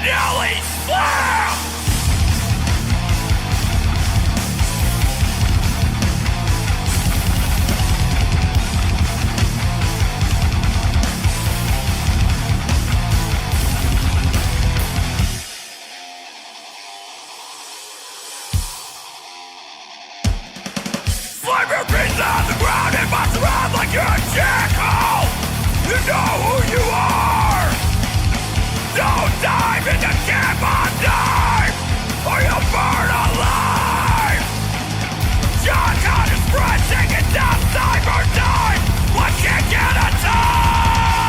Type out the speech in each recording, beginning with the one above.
Nelly Slam! Slap your feet on the ground and bust around like you're a jackal! You know who you are! Don't dive into camp on dive, or you'll burn alive! John got his friend taking down cyber dive! What can't get a time?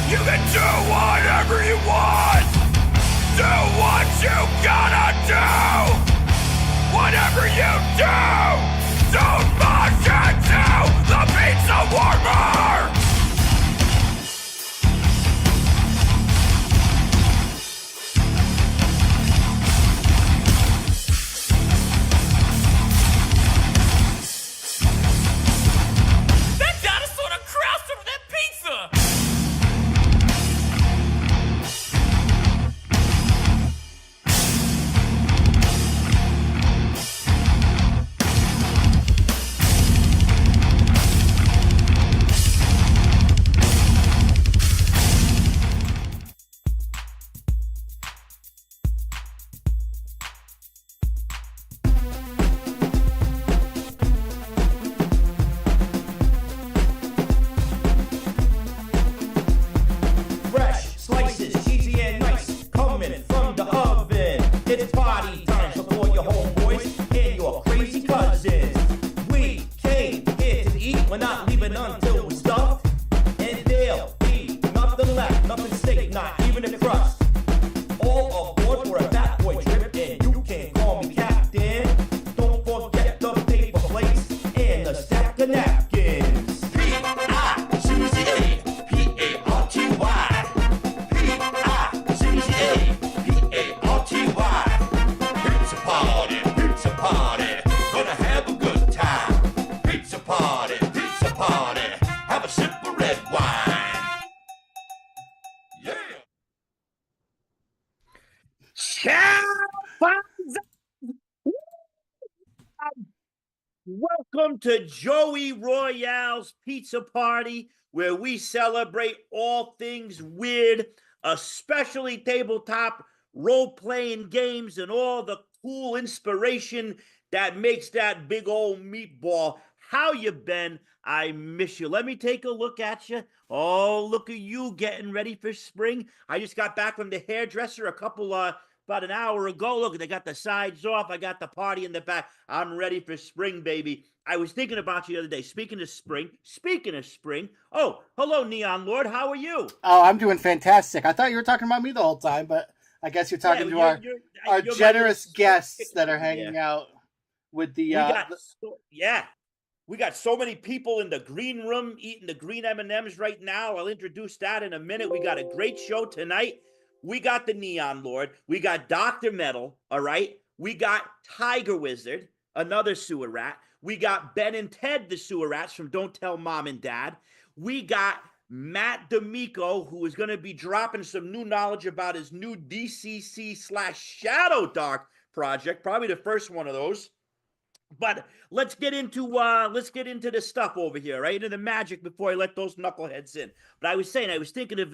You can do whatever you want! Do what you gotta do! Whatever you do, don't push into the pizza warmer! That dinosaur done crouched over that pizza! Fresh slices, cheesy and nice, coming from the oven. It's party time, so for your homeboys and your crazy cousins. We came here to eat, we're not leaving until we stuffed. And there'll be nothing left, nothing steak, not even a crust. All aboard for a fat boy trip, and you can call me captain. Don't forget the paper plates and the stack of napkins. Welcome to Joey Royale's Pizza Party, where we celebrate all things weird, especially tabletop role-playing games and all the cool inspiration that makes that big old meatball. How you been? I miss you. Let me take a look at you. Oh, look at you getting ready for spring. I just got back from the hairdresser about an hour ago. Look, they got the sides off. I got the party in the back. I'm ready for spring, baby. I was thinking about you the other day. Speaking of spring. Oh, hello, Neon Lord. How are you? Oh, I'm doing fantastic. I thought you were talking about me the whole time, but I guess you're talking to our generous guests that are hanging out with the. We got so many people in the green room eating the green M&Ms right now. I'll introduce that in a minute. We got a great show tonight. We got the Neon Lord. We got Dr. Metal, all right? We got Tiger Wizard, another sewer rat. We got Ben and Ted, the sewer rats from Don't Tell Mom and Dad. We got Matt DeMicco, who is going to be dropping some new knowledge about his new DCC/Shadow Dark project, probably the first one of those. But let's get into the stuff over here, right? Into the magic before I let those knuckleheads in. But I was thinking of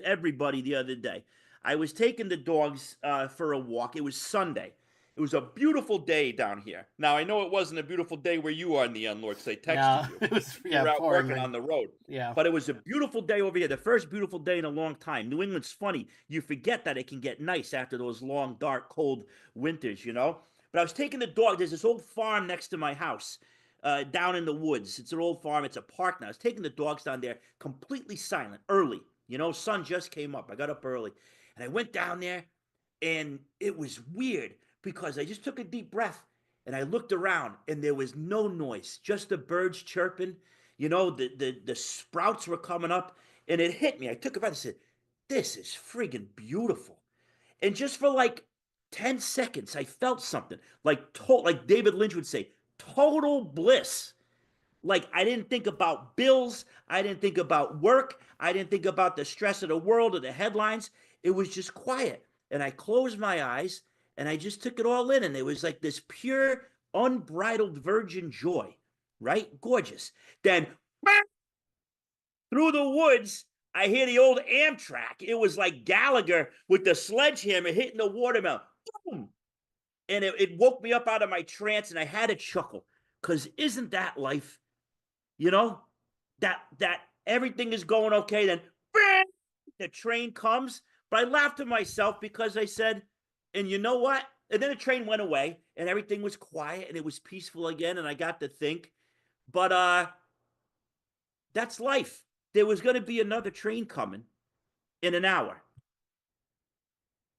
everybody the other day. I was taking the dogs for a walk. It was Sunday. It was a beautiful day down here. Now I know it wasn't a beautiful day where you are, Neon Lord, because I texted you. It was, you were out working on the road. Yeah. But it was a beautiful day over here. The first beautiful day in a long time. New England's funny. You forget that it can get nice after those long, dark, cold winters, you know? But I was taking the dog. There's this old farm next to my house down in the woods. It's an old farm. It's a park now. I was taking the dogs down there, completely silent, early. You know, sun just came up. I got up early. And I went down there, and it was weird because I just took a deep breath, and I looked around, and there was no noise, just the birds chirping. You know, the sprouts were coming up, and it hit me. I took a breath and said, this is friggin' beautiful. And just for like 10 seconds, I felt something like David Lynch would say, total bliss. Like, I didn't think about bills. I didn't think about work. I didn't think about the stress of the world or the headlines. It was just quiet. And I closed my eyes and I just took it all in. And it was like this pure, unbridled virgin joy, right? Gorgeous. Then through the woods, I hear the old Amtrak. It was like Gallagher with the sledgehammer hitting the watermelon. Boom! And it woke me up out of my trance, and I had a chuckle. Because isn't that life? You know? That everything is going okay, then the train comes. But I laughed to myself because I said, and you know what? And then the train went away, and everything was quiet, and it was peaceful again, and I got to think. But that's life. There was going to be another train coming in an hour.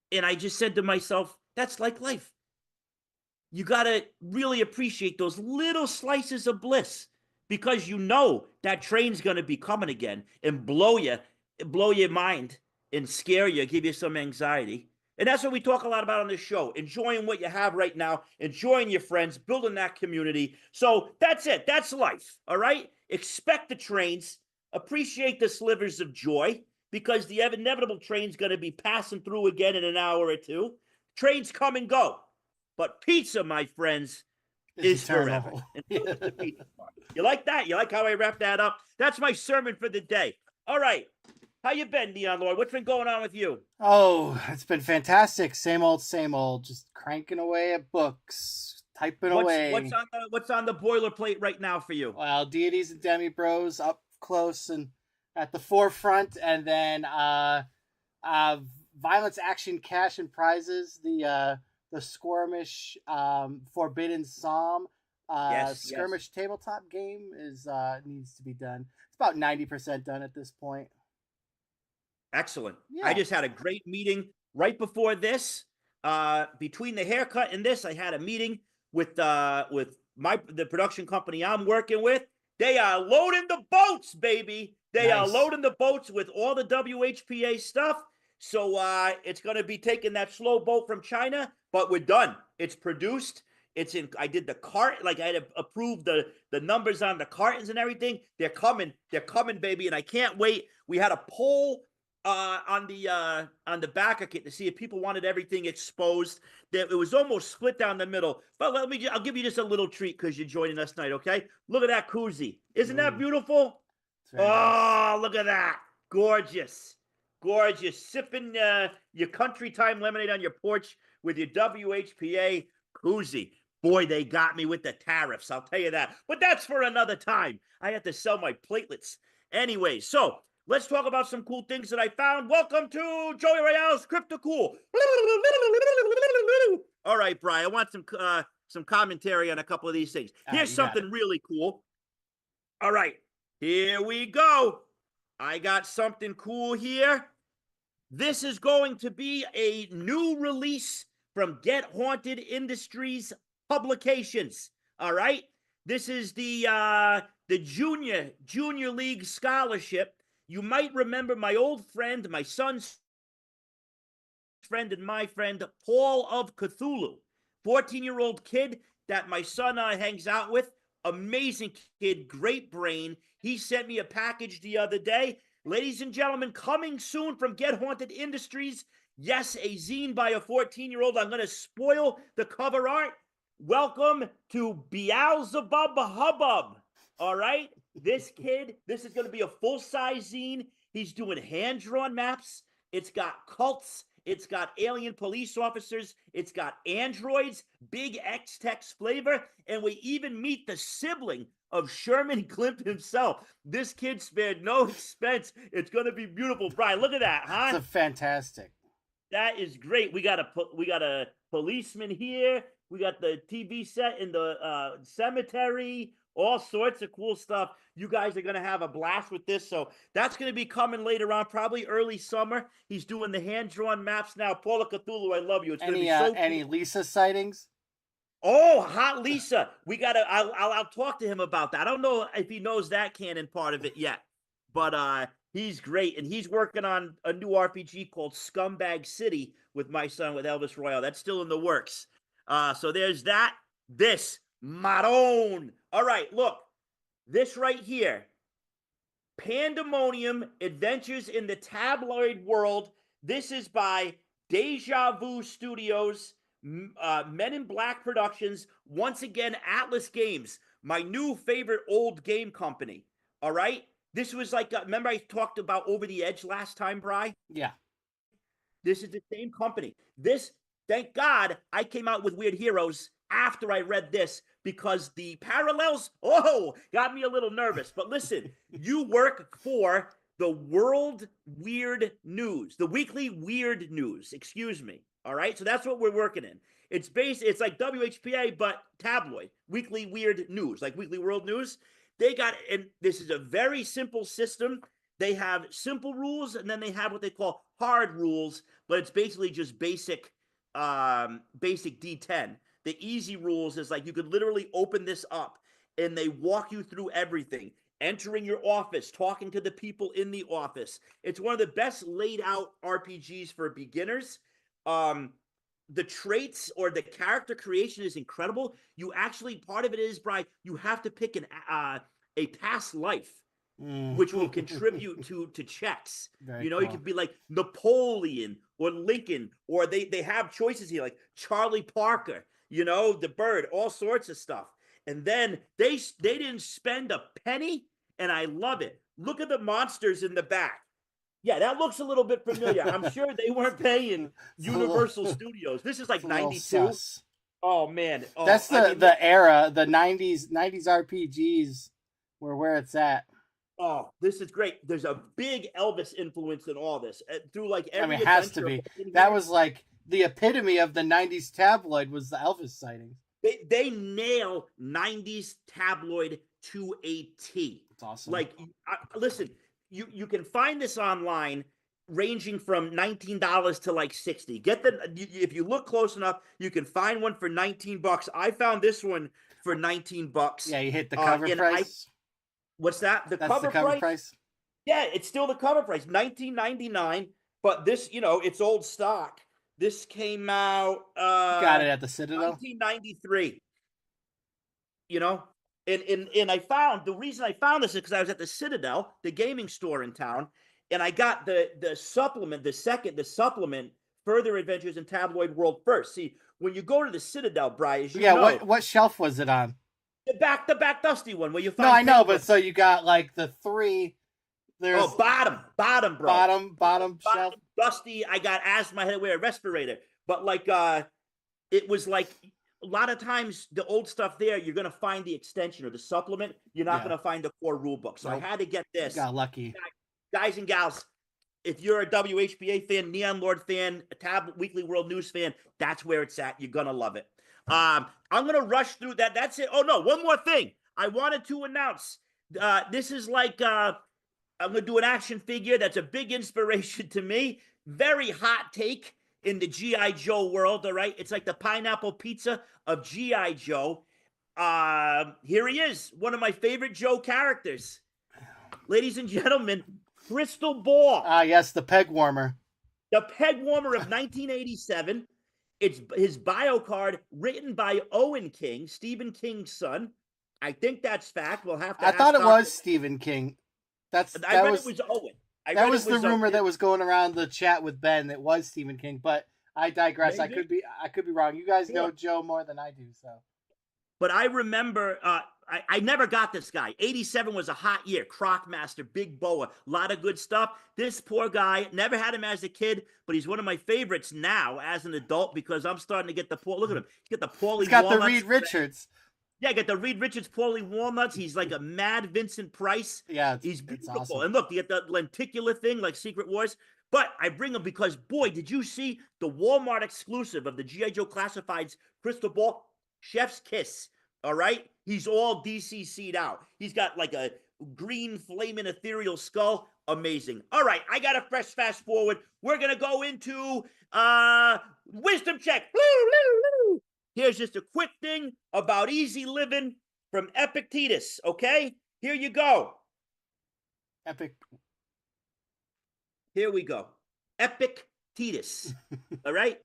And I just said to myself, that's like life. You got to really appreciate those little slices of bliss because you know that train's going to be coming again and blow your mind and scare you, give you some anxiety. And that's what we talk a lot about on this show, enjoying what you have right now, enjoying your friends, building that community. So that's it. That's life, all right? Expect the trains. Appreciate the slivers of joy because the inevitable train's going to be passing through again in an hour or two. Trains come and go. But pizza, my friends, is forever. You like that? You like how I wrap that up? That's my sermon for the day. All right. How you been, Neon Lord? What's been going on with you? Oh, it's been fantastic. Same old, same old. Just cranking away at books, typing away. What's on the boilerplate right now for you? Well, Deities and Demi Bros up close and at the forefront, and then Violence, Action, Cash, and Prizes. The Squirmish Forbidden Psalm skirmish tabletop game is needs to be done. It's about 90% done at this point. Excellent. Yeah. I just had a great meeting right before this. Between the haircut and this, I had a meeting with the production company I'm working with. They are loading the boats, baby. They are loading the boats with all the WHPA stuff. So it's going to be taking that slow boat from China, but we're done. It's produced. It's in. I did the cart, like I had to approve the numbers on the cartons and everything. They're coming, baby, and I can't wait. We had a poll on the back of it to see if people wanted everything exposed. That it was almost split down the middle. But I'll give you just a little treat because you're joining us tonight. Okay, look at that koozie. Isn't that beautiful? Nice. Look at that, gorgeous. Sipping your country time lemonade on your porch with your WHPA koozie. Boy, they got me with the tariffs, I'll tell you that. But that's for another time. I had to sell my platelets. Anyway, so let's talk about some cool things that I found. Welcome to Joey Royale's Crypto Cool. All right, Brian, I want some commentary on a couple of these things. Here's something really cool. All right, here we go. I got something cool here. This is going to be a new release from Get Haunted Industries Publications. All right. This is the junior league scholarship. You might remember my old friend, my son's friend and my friend, Paul of Cthulhu, 14-year-old kid that my son hangs out with. Amazing kid, great brain. He sent me a package the other day. Ladies and gentlemen, coming soon from Get Haunted Industries. Yes, a zine by a 14-year-old. I'm going to spoil the cover art. Welcome to Beelzebub Hubbub. All right? This kid, this is going to be a full-size zine. He's doing hand-drawn maps. It's got cults. It's got alien police officers. It's got androids, big X-Tex flavor. And we even meet the sibling of Sherman Klimt himself. This kid spared no expense. It's going to be beautiful. Brian, look at that, huh? It's fantastic. That is great. We got a policeman here. We got the TV set in the cemetery. All sorts of cool stuff. You guys are going to have a blast with this. So that's going to be coming later on, probably early summer. He's doing the hand-drawn maps now. Paula Cthulhu, I love you. It's going to be so cool. Any Lisa sightings? Oh, hot Lisa. I'll talk to him about that. I don't know if he knows that canon part of it yet, but he's great. And he's working on a new RPG called Scumbag City with my son, with Elvis Royale. That's still in the works. So there's that. This Maroon. All right, look. This right here, Pandemonium Adventures in the Tabloid World. This is by Deja Vu Studios, Men in Black Productions. Once again, Atlas Games, my new favorite old game company. All right? This was like, remember I talked about Over the Edge last time, Bri? Yeah. This is the same company. This, thank God, I came out with Weird Heroes after I read this because the parallels, got me a little nervous. But listen, you work for the World Weird News, the Weekly Weird News, excuse me. All right, so that's what we're working in. It's like WHPA, but tabloid, Weekly Weird News, like Weekly World News. And this is a very simple system. They have simple rules, and then they have what they call hard rules, but it's basically just basic D10. The easy rules is like you could literally open this up, and they walk you through everything. Entering your office, talking to the people in the office. It's one of the best laid out RPGs for beginners. The traits or the character creation is incredible. You actually, part of it is, Bri, you have to pick a past life, which will contribute to checks. Very you cool. could be like Napoleon or Lincoln, or they have choices here like Charlie Parker, the Bird, all sorts of stuff. And then they didn't spend a penny, and I love it. Look at the monsters in the back. Yeah, that looks a little bit familiar. I'm sure they weren't paying Universal Studios. This is like 92. Oh man, that's the era. The 90s RPGs were where it's at. Oh, this is great. There's a big Elvis influence in all this. Through like every it has to be. That was like the epitome of the 90s tabloid was the Elvis sighting. They nail 90s tabloid to a T. It's awesome. Like, listen, you can find this online ranging from $19 to like $60. If you look close enough, you can find one for $19. I found this one for $19. Yeah, you hit the cover price. What's that? That's the cover price? Yeah, it's still the cover price, $19.99. But this, it's old stock. This came out. Got it at the Citadel. 1993. And I found the reason I found this is because I was at the Citadel, the gaming store in town, and I got the supplement, the supplement, Further Adventures in Tabloid World first. See, when you go to the Citadel, Bri, what shelf was it on? The back dusty one where you find. No, I know, but so you got like the three. There's bottom, bro. Bottom shelf. Dusty. I got asthma. I had to wear a respirator. But like, it was like a lot of times the old stuff there, you're gonna find the extension or the supplement. You're not gonna find the core rule book. So I had to get this. You got lucky, guys and gals. If you're a WHPA fan, Neon Lord fan, a Weekly World News fan, that's where it's at. You're gonna love it. I'm gonna rush through that. That's it. Oh no, one more thing. I wanted to announce. This is like I'm gonna do an action figure. That's a big inspiration to me. Very hot take in the G.I. Joe world. All right, it's like the pineapple pizza of G.I. Joe. Here he is, one of my favorite Joe characters, ladies and gentlemen. Crystal Ball. Yes, the peg warmer. The peg warmer of 1987. It's his bio card written by Owen King, Stephen King's son. I think that's fact. We'll have to. I thought it was Stephen King. I read it was Owen. That was the rumor that was going around the chat with Ben. That was Stephen King, but I digress. Maybe. I could be wrong. You guys know Joe more than I do, so. But I remember, I never got this guy. 87 was a hot year. Crocmaster, Big Boa, a lot of good stuff. This poor guy, never had him as a kid, but he's one of my favorites now as an adult because I'm starting to get the look at him. He's got the Paulie He's got Walnuts. the Reed Richards. Yeah, got the Reed Richards Paulie Walnuts. He's like a mad Vincent Price. Yeah, he's beautiful. Awesome. And look, you get the lenticular thing like Secret Wars. But I bring him because, boy, did you see the Walmart exclusive of the G.I. Joe Classifieds Crystal Ball? Chef's kiss. All right? He's all DCC'd out. He's got like a green flaming ethereal skull. Amazing. All right, I got a fast forward. We're going to go into wisdom check. Here's just a quick thing about easy living from Epictetus, okay? Here you go. Here we go. Epictetus. All right?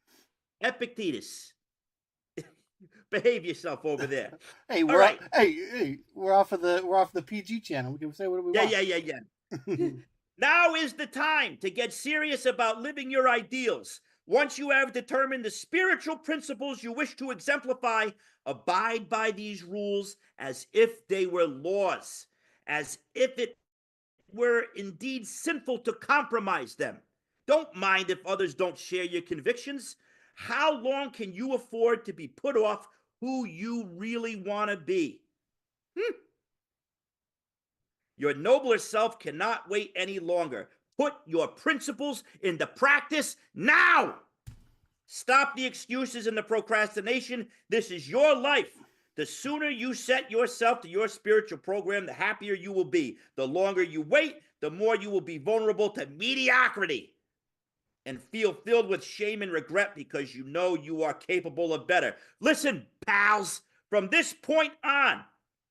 Epictetus. Behave yourself over there. Hey, All right. we're off of the PG channel. We can say whatever we want. Yeah. Now is the time to get serious about living your ideals. Once you have determined the spiritual principles you wish to exemplify, abide by these rules as if they were laws, as if it were indeed sinful to compromise them. Don't mind if others don't share your convictions. How long can you afford to be put off who you really want to be? Your nobler self cannot wait any longer. Put your principles into practice now. Stop the excuses and the procrastination. This is your life. The sooner you set yourself to your spiritual program, the happier you will be. The longer you wait, the more you will be vulnerable to mediocrity and feel filled with shame and regret because you know you are capable of better. Listen, pals, from this point on,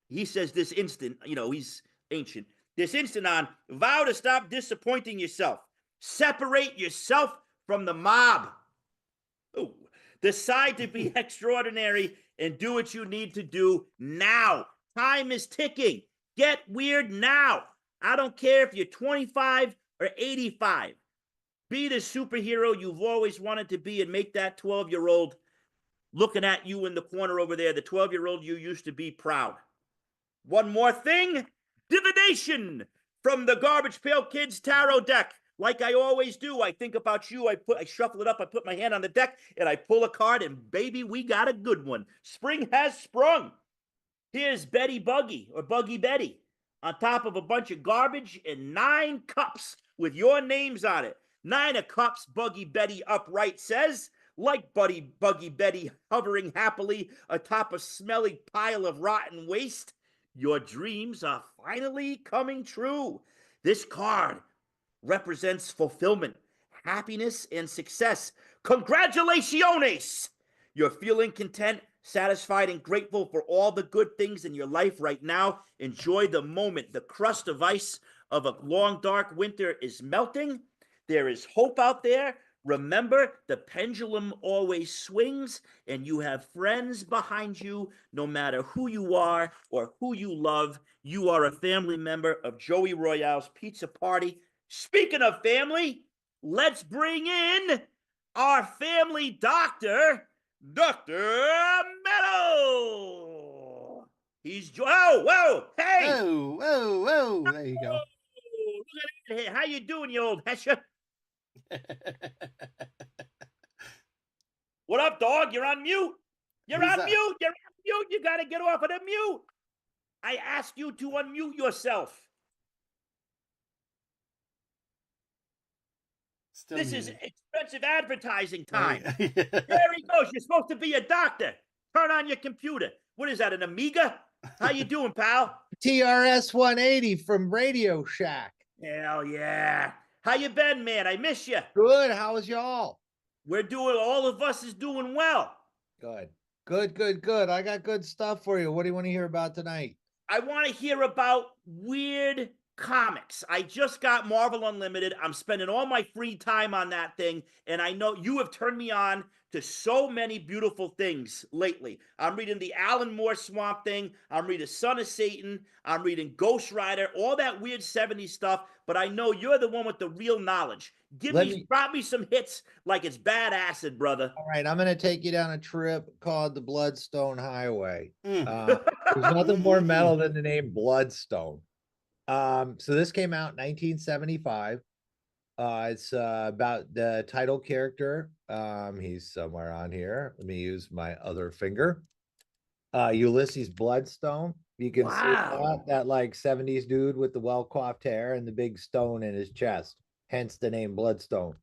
he says this instant, he's ancient. This instant on, vow to stop disappointing yourself. Separate yourself from the mob. Ooh. Decide to be extraordinary and do what you need to do now. Time is ticking. Get weird now. I don't care if you're 25 or 85. Be the superhero you've always wanted to be and make that 12-year-old looking at you in the corner over there, the 12-year-old you used to be, proud. One more thing, divination from the Garbage Pail Kids tarot deck. Like I always do, I think about you, I shuffle it up, I put my hand on the deck, and I pull a card, and baby, we got a good one. Spring has sprung. Here's Betty Buggy, or Buggy Betty, on top of a bunch of garbage and 9 cups with your names on it. 9 of cups, Buggy Betty upright says, like Buggy Betty hovering happily atop a smelly pile of rotten waste. Your dreams are finally coming true. This card represents fulfillment, happiness, and success. Congratulations! You're feeling content, satisfied, and grateful for all the good things in your life right now. Enjoy the moment. The crust of ice of a long, dark winter is melting. There is hope out there. Remember, the pendulum always swings, and you have friends behind you, no matter who you are or who you love. You are a family member of Joey Royale's Pizza Party. Speaking of family, let's bring in our family doctor, Dr. Meadow. He's whoa, hey! Whoa! There you go. Look at that. How you doing, you old hesher? What up, dog? You're on mute. You're on mute. You got to get off of the mute. I asked you to unmute yourself. This is expensive advertising time. There he goes. You're supposed to be a doctor. Turn on your computer. What is that, an Amiga? How you doing, pal? TRS 180 from Radio Shack. Hell yeah. How you been, man? I miss you. Good. How's y'all? All of us is doing well. Good. I got good stuff for you. What do you want to hear about tonight? I want to hear about weird comics. I just got Marvel Unlimited. I'm spending all my free time on that thing, and I know you have turned me on to so many beautiful things lately. I'm reading the Alan Moore Swamp Thing. I'm reading Son of Satan. I'm reading Ghost Rider, all that weird 70s stuff, but I know you're the one with the real knowledge. Drop me some hits like it's bad acid, brother. All right, I'm going to take you down a trip called the Bloodstone Highway. There's nothing more metal than the name Bloodstone. So this came out in 1975. It's about the title character. He's somewhere on here. Let me use my other finger. Ulysses Bloodstone. You can see that like 70s dude with the well-coiffed hair and the big stone in his chest. Hence the name Bloodstone.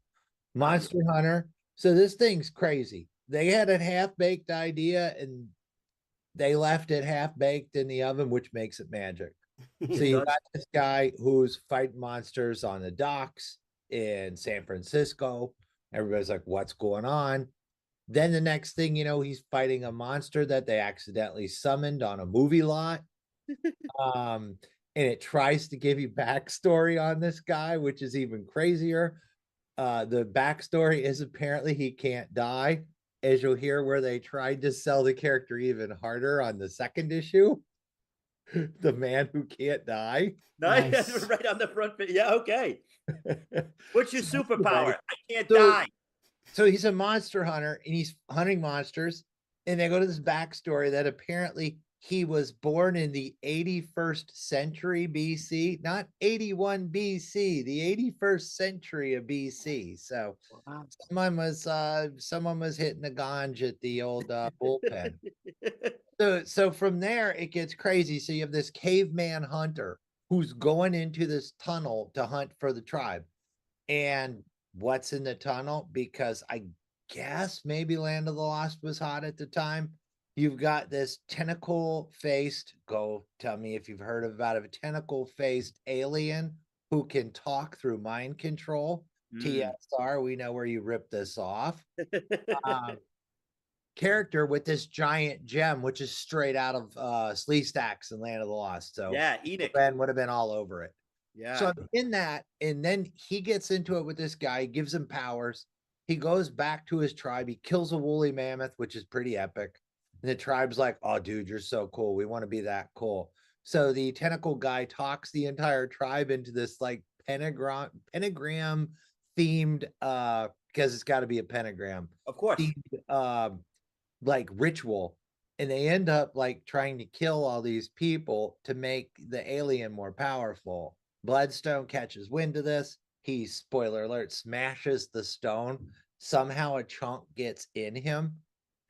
Monster Hunter. So this thing's crazy. They had a half-baked idea and they left it half-baked in the oven, which makes it magic. So you got this guy who's fighting monsters on the docks in San Francisco. Everybody's like, what's going on? Then the next thing you know, he's fighting a monster that they accidentally summoned on a movie lot. And it tries to give you backstory on this guy, which is even crazier. The backstory is apparently he can't die. as you'll hear, where they tried to sell the character even harder on the second issue. The man who can't die. Nice. Right on the front page. Yeah, okay. What's your superpower? I can't die. So he's a monster hunter and he's hunting monsters. And they go to this backstory that apparently he was born in the 81st century BC, not 81 BC, the 81st century of BC. So someone was hitting the ganj at the old bullpen. So from there it gets crazy. So you have this caveman hunter who's going into this tunnel to hunt for the tribe. And what's in the tunnel? Because I guess maybe Land of the Lost was hot at the time. You've got this tentacle-faced, go tell me if you've heard about a tentacle-faced alien who can talk through mind control. TSR, we know where you ripped this off. Character with this giant gem, which is straight out of Sleestacks and Land of the Lost. So yeah, Enoch would have been all over it. Yeah. So in that, and then he gets into it with this guy, gives him powers. He goes back to his tribe. He kills a woolly mammoth, which is pretty epic. And the tribe's like, oh, dude, you're so cool. We want to be that cool. So the tentacle guy talks the entire tribe into this like pentagram themed, because it's got to be a pentagram. Of course. Themed, like ritual. And they end up like trying to kill all these people to make the alien more powerful. Bloodstone catches wind of this. He, spoiler alert, smashes the stone. Somehow a chunk gets in him.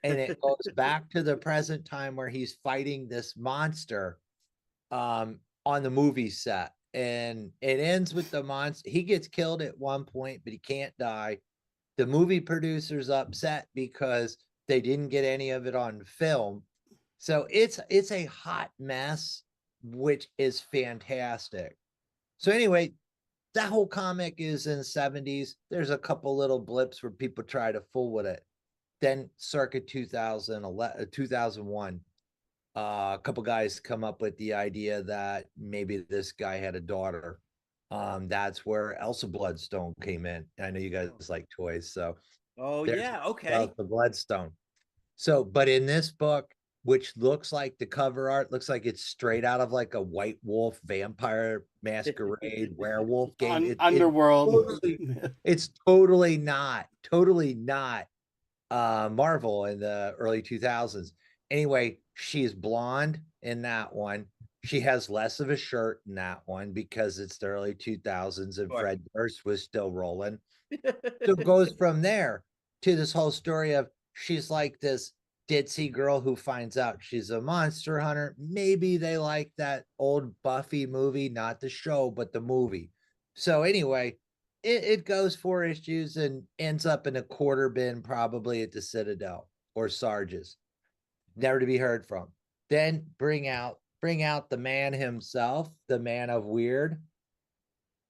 And it goes back to the present time where he's fighting this monster on the movie set. And it ends with the monster. He gets killed at one point, but he can't die. The movie producer's upset because they didn't get any of it on film. So it's a hot mess, which is fantastic. So anyway, that whole comic is in the 70s. There's a couple little blips where people try to fool with it. Then circa 2001, a couple guys come up with the idea that maybe this guy had a daughter. That's where Elsa Bloodstone came in. I know you guys like toys, so. Oh yeah, okay. The Bloodstone. So, but in this book, which looks like the cover art looks like it's straight out of like a White Wolf vampire masquerade werewolf game. Underworld. It's totally not Marvel in the early 2000s. Anyway, she's blonde in that one. She has less of a shirt in that one because it's the early 2000s and Fred Durst was still rolling. So it goes from there to this whole story of she's like this ditzy girl who finds out she's a monster hunter. Maybe they like that old Buffy movie, not the show, but the movie. So anyway, it goes 4 issues and ends up in a quarter bin, probably at the Citadel or Sarge's. Never to be heard from. Then bring out the man himself, the man of weird.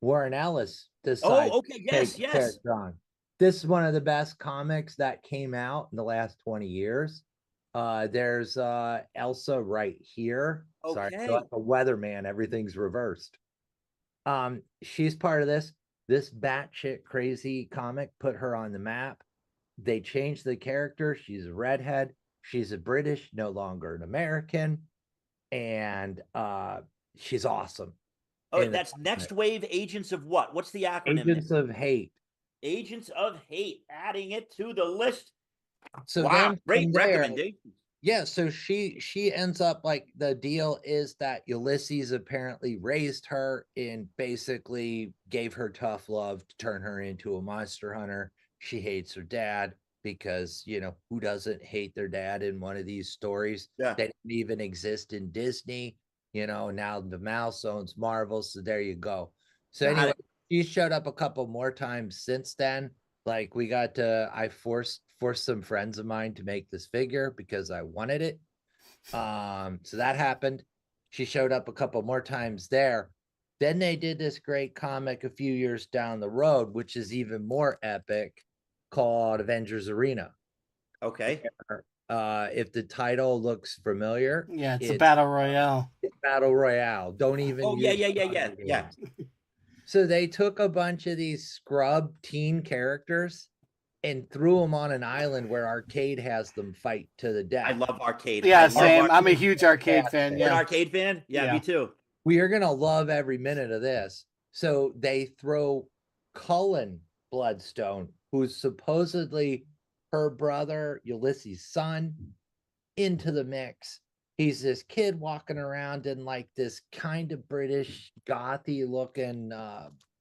Warren Ellis decides. Oh, okay, yes. This is one of the best comics that came out in the last 20 years. There's Elsa right here. Okay. Sorry, I feel like a weatherman. Everything's reversed. She's part of this batshit crazy comic, put her on the map. They changed the character. She's a redhead. She's a British, no longer an American. And she's awesome. Oh, that's Next Wave Agents of what? What's the acronym? Agents of Hate. Agents of Hate, adding it to the list. So wow, great recommendation. Yeah, so she ends up like the deal is that Ulysses apparently raised her and basically gave her tough love to turn her into a monster hunter. She hates her dad because, you know, who doesn't hate their dad in one of these stories? Yeah. They didn't even exist in Disney. You know, now the mouse owns Marvel, so there you go. So anyway, she showed up a couple more times since then. Like we got to, I forced some friends of mine to make this figure because I wanted it. So that happened. She showed up a couple more times there. Then they did this great comic a few years down the road, which is even more epic, called Avengers Arena. Okay. If the title looks familiar, yeah, it's a battle royale. Battle royale. Don't even. Oh yeah. So they took a bunch of these scrub teen characters and threw them on an island where Arcade has them fight to the death. I love Arcade. Yeah, I love same. Arcade. I'm a huge Arcade fan. You're an Yeah. Arcade fan? Yeah, Yeah. me too. We are gonna love every minute of this. So they throw Cullen Bloodstone, who's supposedly her brother, Ulysses' son, into the mix. He's this kid walking around in like this kind of British gothy looking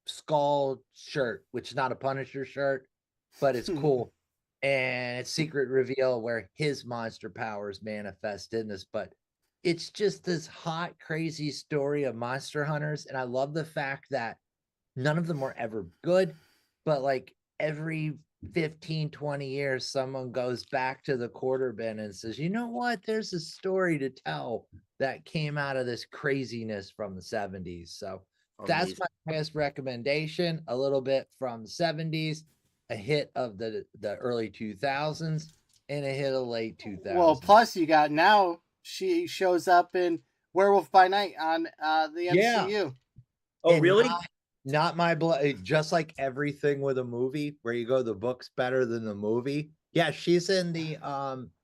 skull shirt, which is not a Punisher shirt, but it's cool. And it's secret reveal where his monster powers manifest in this, but it's just this hot, crazy story of monster hunters. And I love the fact that none of them were ever good, but like every 15, 20 years, someone goes back to the quarter bin and says, you know what? There's a story to tell that came out of this craziness from the 70s. So that's my highest recommendation. A little bit from the 70s, a hit of the early 2000s, and a hit of late 2000s. Well, plus you got now she shows up in Werewolf by Night on the MCU. Yeah. Oh, And really? Not my blood. Just like everything with a movie, where you go, the book's better than the movie. Yeah, she's in the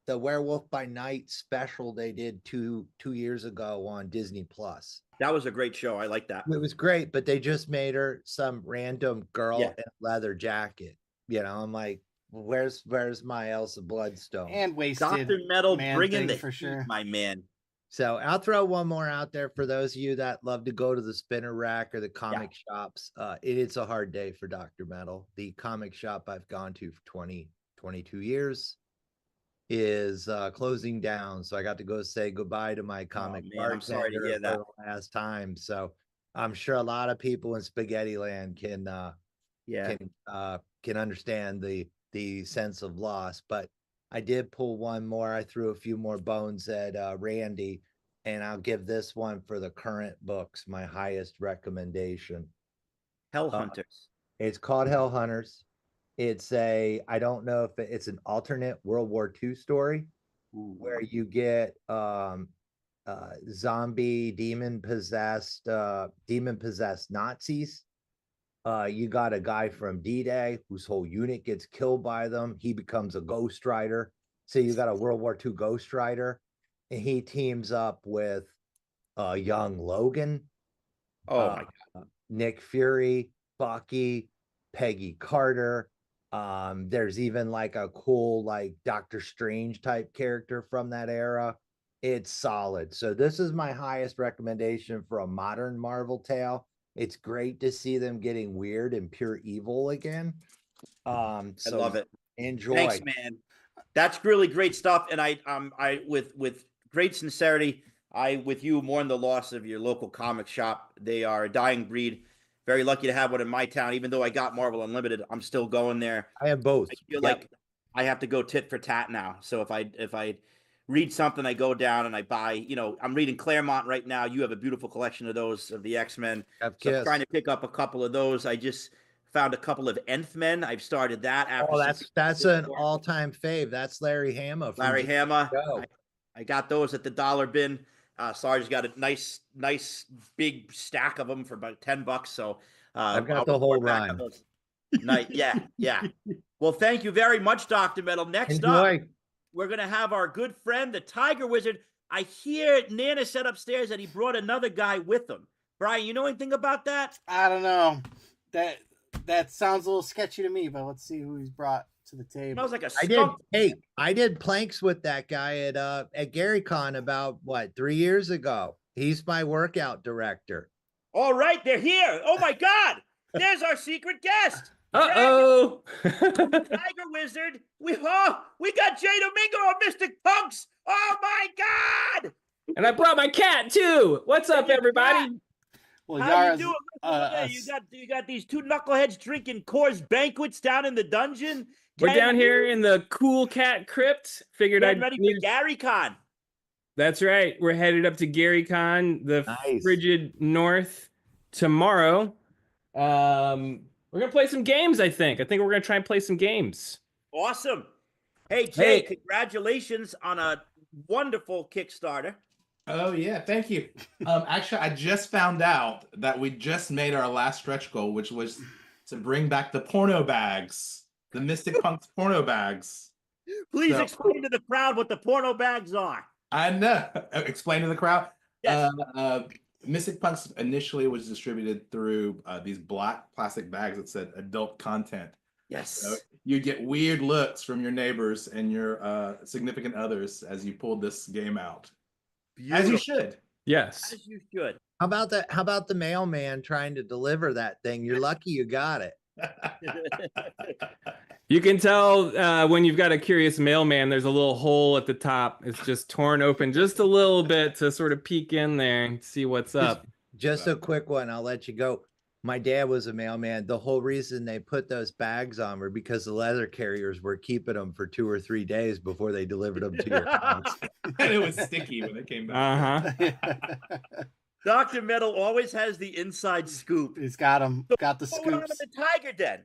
Werewolf by Night special they did two years ago on Disney Plus. That was a great show. I like that. It was great, but they just made her some random girl Yeah. in a leather jacket. You know, I'm like, where's my Elsa Bloodstone? And wasted. Dr. Metal Man bringing thing the for heat, sure. my man. So I'll throw one more out there for those of you that love to go to the spinner rack or the comic shops. It's a hard day for Dr. Metal. The comic shop I've gone to for 22 years is closing down. So I got to go say goodbye to my comic man, I'm sorry to bartender hear that. for the last time. So I'm sure a lot of people in Spaghetti Land can understand the sense of loss. But I did pull one more. I threw a few more bones at Randy, and I'll give this one for the current books, my highest recommendation. Hell Hunters. It's called Hell Hunters. It's I don't know if it's an alternate World War II story where you get zombie demon possessed Nazis. You got a guy from D-Day whose whole unit gets killed by them. He becomes a Ghost Rider. So you got a World War II Ghost Rider, and he teams up with young Logan. Oh my God. Nick Fury, Bucky, Peggy Carter. There's even like a cool like Doctor Strange type character from that era. It's solid. So this is my highest recommendation for a modern Marvel tale. It's great to see them getting weird and pure evil again. I love it. Enjoy. Thanks, man. That's really great stuff. And I with great sincerity, I with you mourn the loss of your local comic shop. They are a dying breed. Very lucky to have one in my town. Even though I got Marvel Unlimited, I'm still going there. I have both. I feel like I have to go tit for tat now. So if I read something, I go down and I buy, you know, I'm reading Claremont right now. You have a beautiful collection of those of the X-Men. So I'm trying to pick up a couple of those. I just found a couple of Nth Men. I've started that after. Oh, that's an all-time fave. That's Larry Hama. Larry Hama. I got those at the dollar bin. Sarge got a nice big stack of them for about $10. So I've got the whole run. Nice. Yeah. Well, thank you very much, Dr. Metal. Next up, we're going to have our good friend, the Tiger Wizard. I hear Nana said upstairs that he brought another guy with him. Brian, you know anything about that? I don't know. That sounds a little sketchy to me, but let's see who he's brought to the table. Smells like a skunk. I did planks with that guy at GaryCon about 3 years ago. He's my workout director. All right, they're here. Oh my God. There's our secret guest. Uh-oh. Tiger Wizard. We got Jay Domingo of Mystic Punks. Oh my God. And I brought my cat too. What's up, everybody? Well, how you doing? You got these two knuckleheads drinking Coors Banquets down in the dungeon. We're down here in the Cool Cat Crypt. Figured I'd ready for GaryCon. That's right. We're headed up to GaryCon, the frigid north, tomorrow. We're gonna play some games. I think we're gonna try and play some games. Awesome. Hey Jay, congratulations on a wonderful Kickstarter. Oh yeah, thank you. Actually, I just found out that we just made our last stretch goal, which was to bring back the porno bags. The Mystic Punks porno bags. Please So- explain to the crowd what the porno bags are. I know. Explain to the crowd. Yes. Mystic Punks initially was distributed through these black plastic bags that said adult content. Yes. So you get weird looks from your neighbors and your significant others as you pulled this game out. As you should. Yes. As you should. How about the mailman trying to deliver that thing? You're lucky you got it. You can tell when you've got a curious mailman, there's a little hole at the top. It's just torn open just a little bit to sort of peek in there and see what's up. Just a quick one. I'll let you go. My dad was a mailman. The whole reason they put those bags on were because the leather carriers were keeping them for 2 or 3 days before they delivered them to your house. And it was sticky when it came back. Dr. Metal always has the inside scoop. He's got him. Got the What's going on in scoops. the Tiger Den?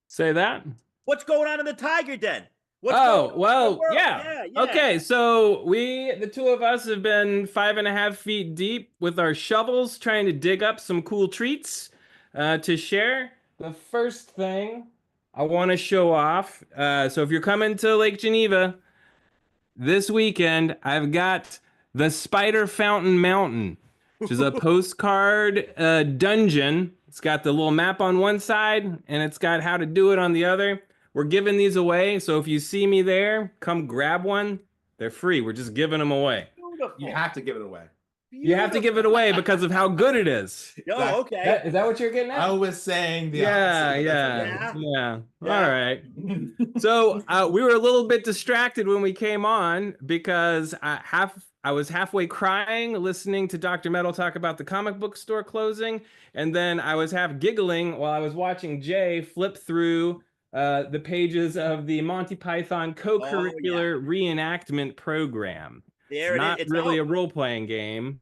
Say that? What's going on in the Tiger Den? What's Oh, going on well, in the world? yeah. Yeah. Okay, so the two of us have been 5.5 feet deep with our shovels trying to dig up some cool treats to share. The first thing I want to show off, so if you're coming to Lake Geneva this weekend, I've got the Spider Fountain Mountain, which is a postcard dungeon. It's got the little map on one side, and it's got how to do it on the other. We're giving these away, so if you see me there, come grab one. They're free. We're just giving them away. Beautiful. You have to give it away. You have to give it away because of how good it is. Oh, okay. Is that what you're getting at? I was saying the Yeah. Yeah. All right. So we were a little bit distracted when we came on because I was halfway crying listening to Dr. Metal talk about the comic book store closing, and then I was half giggling while I was watching Jay flip through the pages of the Monty Python co-curricular reenactment program. There It's not it is. really a role-playing game.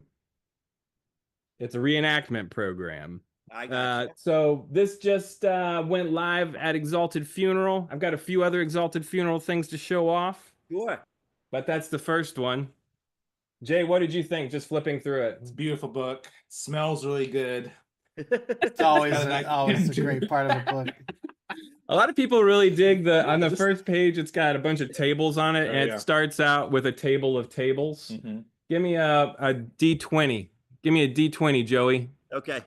It's a reenactment program. I got you. So this just went live at Exalted Funeral. I've got a few other Exalted Funeral things to show off, Sure. but that's the first one. Jay, what did you think just flipping through it? It's a beautiful book. Smells really good. It's always Got a nice always a picture. great part of the book. A lot of people really dig on the first page, it's got a bunch of tables on it, and it starts out with a table of tables. Mm-hmm. Give me a D20. Give me a D20, Joey. Okay.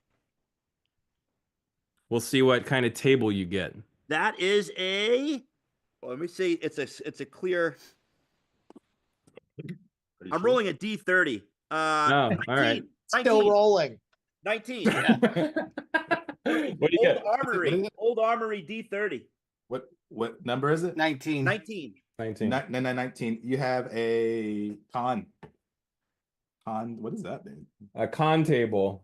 We'll see what kind of table you get. That is let me see. It's a clear. I'm rolling a D30. Oh, all right. 19. Still rolling. 19. What do you get? Old Armory D30. What number is it? 19. 19. 19. 19. You have a con. What does that mean? A con table.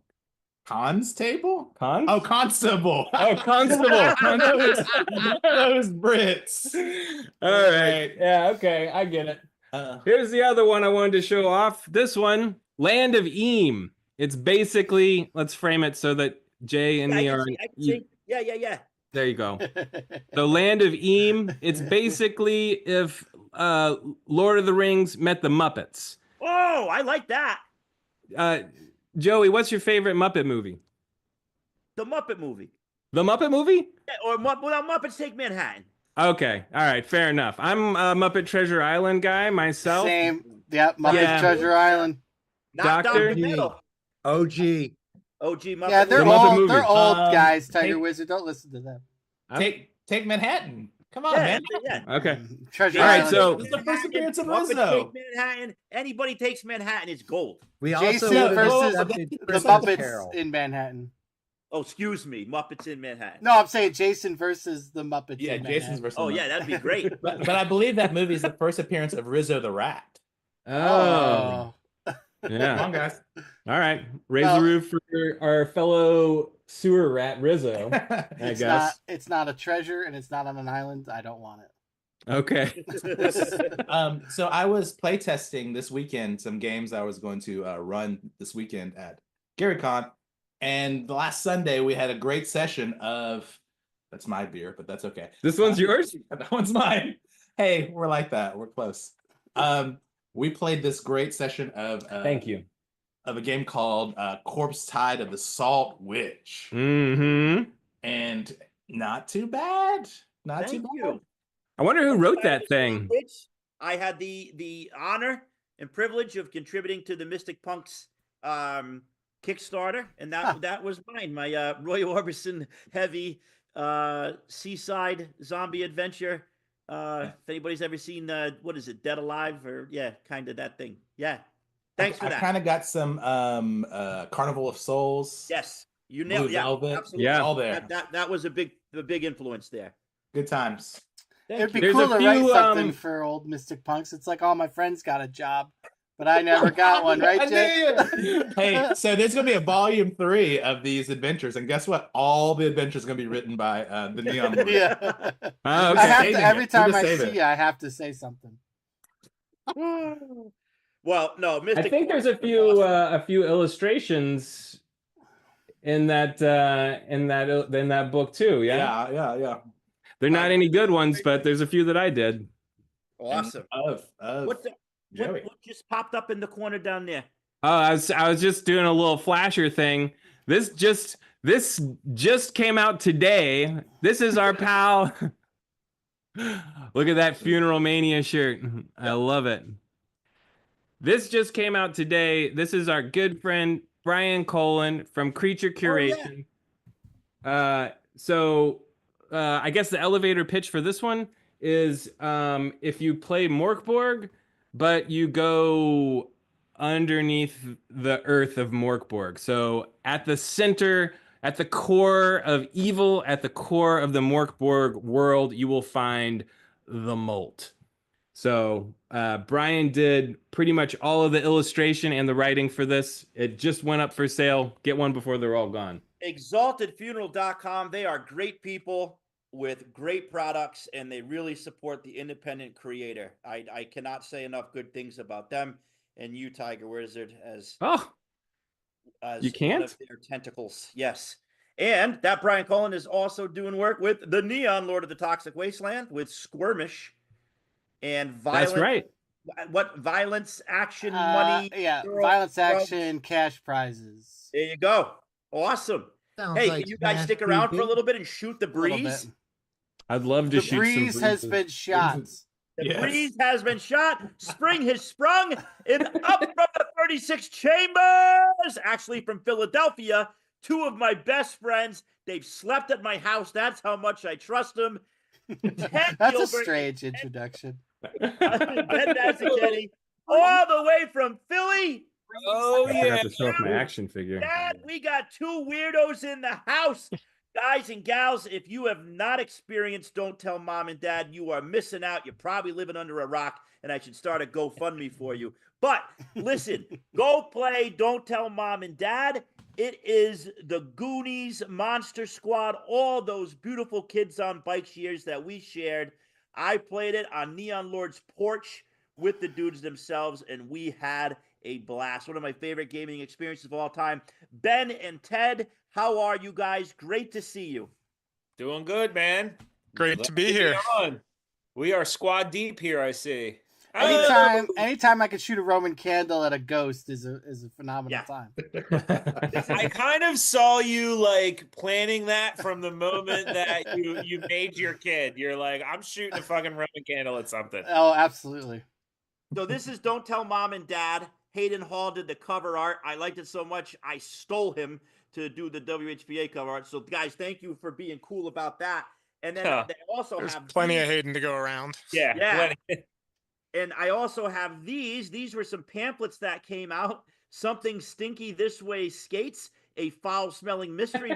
Cons table? Con? Oh, constable. Oh, constable. Those Brits. All right. Yeah, okay. I get it. Here's the other one I wanted to show off. This one, Land of Eam. It's basically, let's frame it so that Jay and me are. I can see. Yeah. There you go. The Land of Eam. It's basically if Lord of the Rings met the Muppets. Oh, I like that. Joey, what's your favorite Muppet movie? The Muppet movie. The Muppet movie? Yeah, or Muppets Take Manhattan. Okay. All right. Fair enough. I'm a Muppet Treasure Island guy myself. Same. Yep. Muppet Treasure Island. Not Doctor? Dr. Metal. OG. OG Muppet. Yeah, they're The Muppet old. movie. They're old guys. Tiger hey- Wizard. Don't listen to them. Take Manhattan. Come on, Yeah, man. yeah. Okay. Treasure All right, Island. so- This is the first appearance of Muppets Rizzo. Take Manhattan. Anybody takes Manhattan is gold. We Jason also versus accepted the Christmas Muppets Carol. in Manhattan. Oh, excuse me. Muppets in Manhattan. No, I'm saying Jason versus the Muppets. Yeah, in Jason's Manhattan. versus. Oh, the- yeah, that'd be great. But I believe that movie is the first appearance of Rizzo the Rat. Oh. Come Yeah. on, guys. All right. Raise Well- the roof for our fellow sewer rat Rizzo, I It's guess. not. It's not a treasure, and it's not on an island. I don't want it. Okay. So I was playtesting this weekend some games I was going to run this weekend at GaryCon, and the last Sunday we had a great session of. That's my beer, but that's okay. This one's yours? That one's mine. Hey, we're like that. We're close. We played this great session of. Thank you. Of a game called Corpse Tide of the Salt Witch. Mm-hmm. And Not too bad. Not Thank too bad. you. I wonder who wrote that Spanish thing. language. I had the honor and privilege of contributing to the Mystic Punks Kickstarter, and that was mine. My Roy Orbison heavy seaside zombie adventure. If anybody's ever seen what is it, Dead Alive, or kind of that thing. Yeah. Thanks for that. I kind of got some Carnival of Souls. Yes, you Blue nailed. Yeah, Velvet. absolutely. Yeah. All there. That was a big influence there. Good times. It'd be There's cool a to write few, something for old Mystic Punks. It's like all my friends got a job, but I never got one, right, Jay? Hey, so there's gonna be a volume 3 of these adventures, and guess what? All the adventures are gonna be written by the Neon Lord. Yeah. Oh, I have okay. to, every time I Save see it. you, I have to say something. Well, no, Mystic. I think there's a Punks was awesome. few illustrations in that book too. Yeah, Yeah. they're not any good ones, but there's a few that I did. Awesome. Of What Joey. what just popped up in the corner down there? Oh, I was just doing a little flasher thing. This just came out today. This is our pal. Look at that Funeral Mania shirt. I love it. This just came out today. This is our good friend Brian Colin from Creature Curation. So I guess the elevator pitch for this one is if you play Morkborg, but you go underneath the earth of Morkborg. So at the center, at the core of evil, at the core of the Morkborg world, you will find the Molt. So Brian did pretty much all of the illustration and the writing for this. It just went up for sale. Get one before they're all gone. ExaltedFuneral.com. They are great people with great products, and they really support the independent creator. I cannot say enough good things about them and you, Tiger Wizard, as you can't? one of their tentacles. Yes. And that Brian Cullen is also doing work with the Neon Lord of the Toxic Wasteland, with Squirmish and Violence. That's right. What Violence, Action, Money? Yeah, Girl, Violence, Drugs. Action, Cash Prizes. There you go. Awesome. Sounds Hey, like can you guys Smash stick around for a TV. little bit and shoot the A little breeze? bit. I'd love to The shoot some breeze has breezes. been shot. The Yes. breeze has been shot. Spring has sprung. And up from the 36 chambers, actually from Philadelphia, two of my best friends. They've slept at my house. That's how much I trust them. Ted That's Gilbert a strange introduction. and Ben Mazzuchetti, all the way from Philly. Oh, I forgot to show off my action figure. Dad, we got two weirdos in the house. Guys and gals, if you have not experienced Don't Tell Mom and Dad, you are missing out. You're probably living under a rock, and I should start a GoFundMe for you. But listen, go play Don't Tell Mom and Dad. It is the Goonies, Monster Squad, all those beautiful kids on bikes years that we shared. I played it on Neon Lord's porch with the dudes themselves, and we had a blast. One of my favorite gaming experiences of all time. Ben and Ted, how are you guys? Great to see you. Doing good, man. Great to be here. On. We are squad deep here, I see. Anytime I can shoot a Roman candle at a ghost is a phenomenal time. I kind of saw you like planning that from the moment that you made your kid. You're like, I'm shooting a fucking Roman candle at something. Oh, absolutely. So this is Don't Tell Mom and Dad. Hayden Hall did the cover art. I liked it so much, I stole him to do the WHPA cover art. So guys, thank you for being cool about that. And then they also There's have plenty of Hayden to go around. Yeah. plenty. And I also have these. These were some pamphlets that came out. Something Stinky This Way Skates, a foul-smelling mystery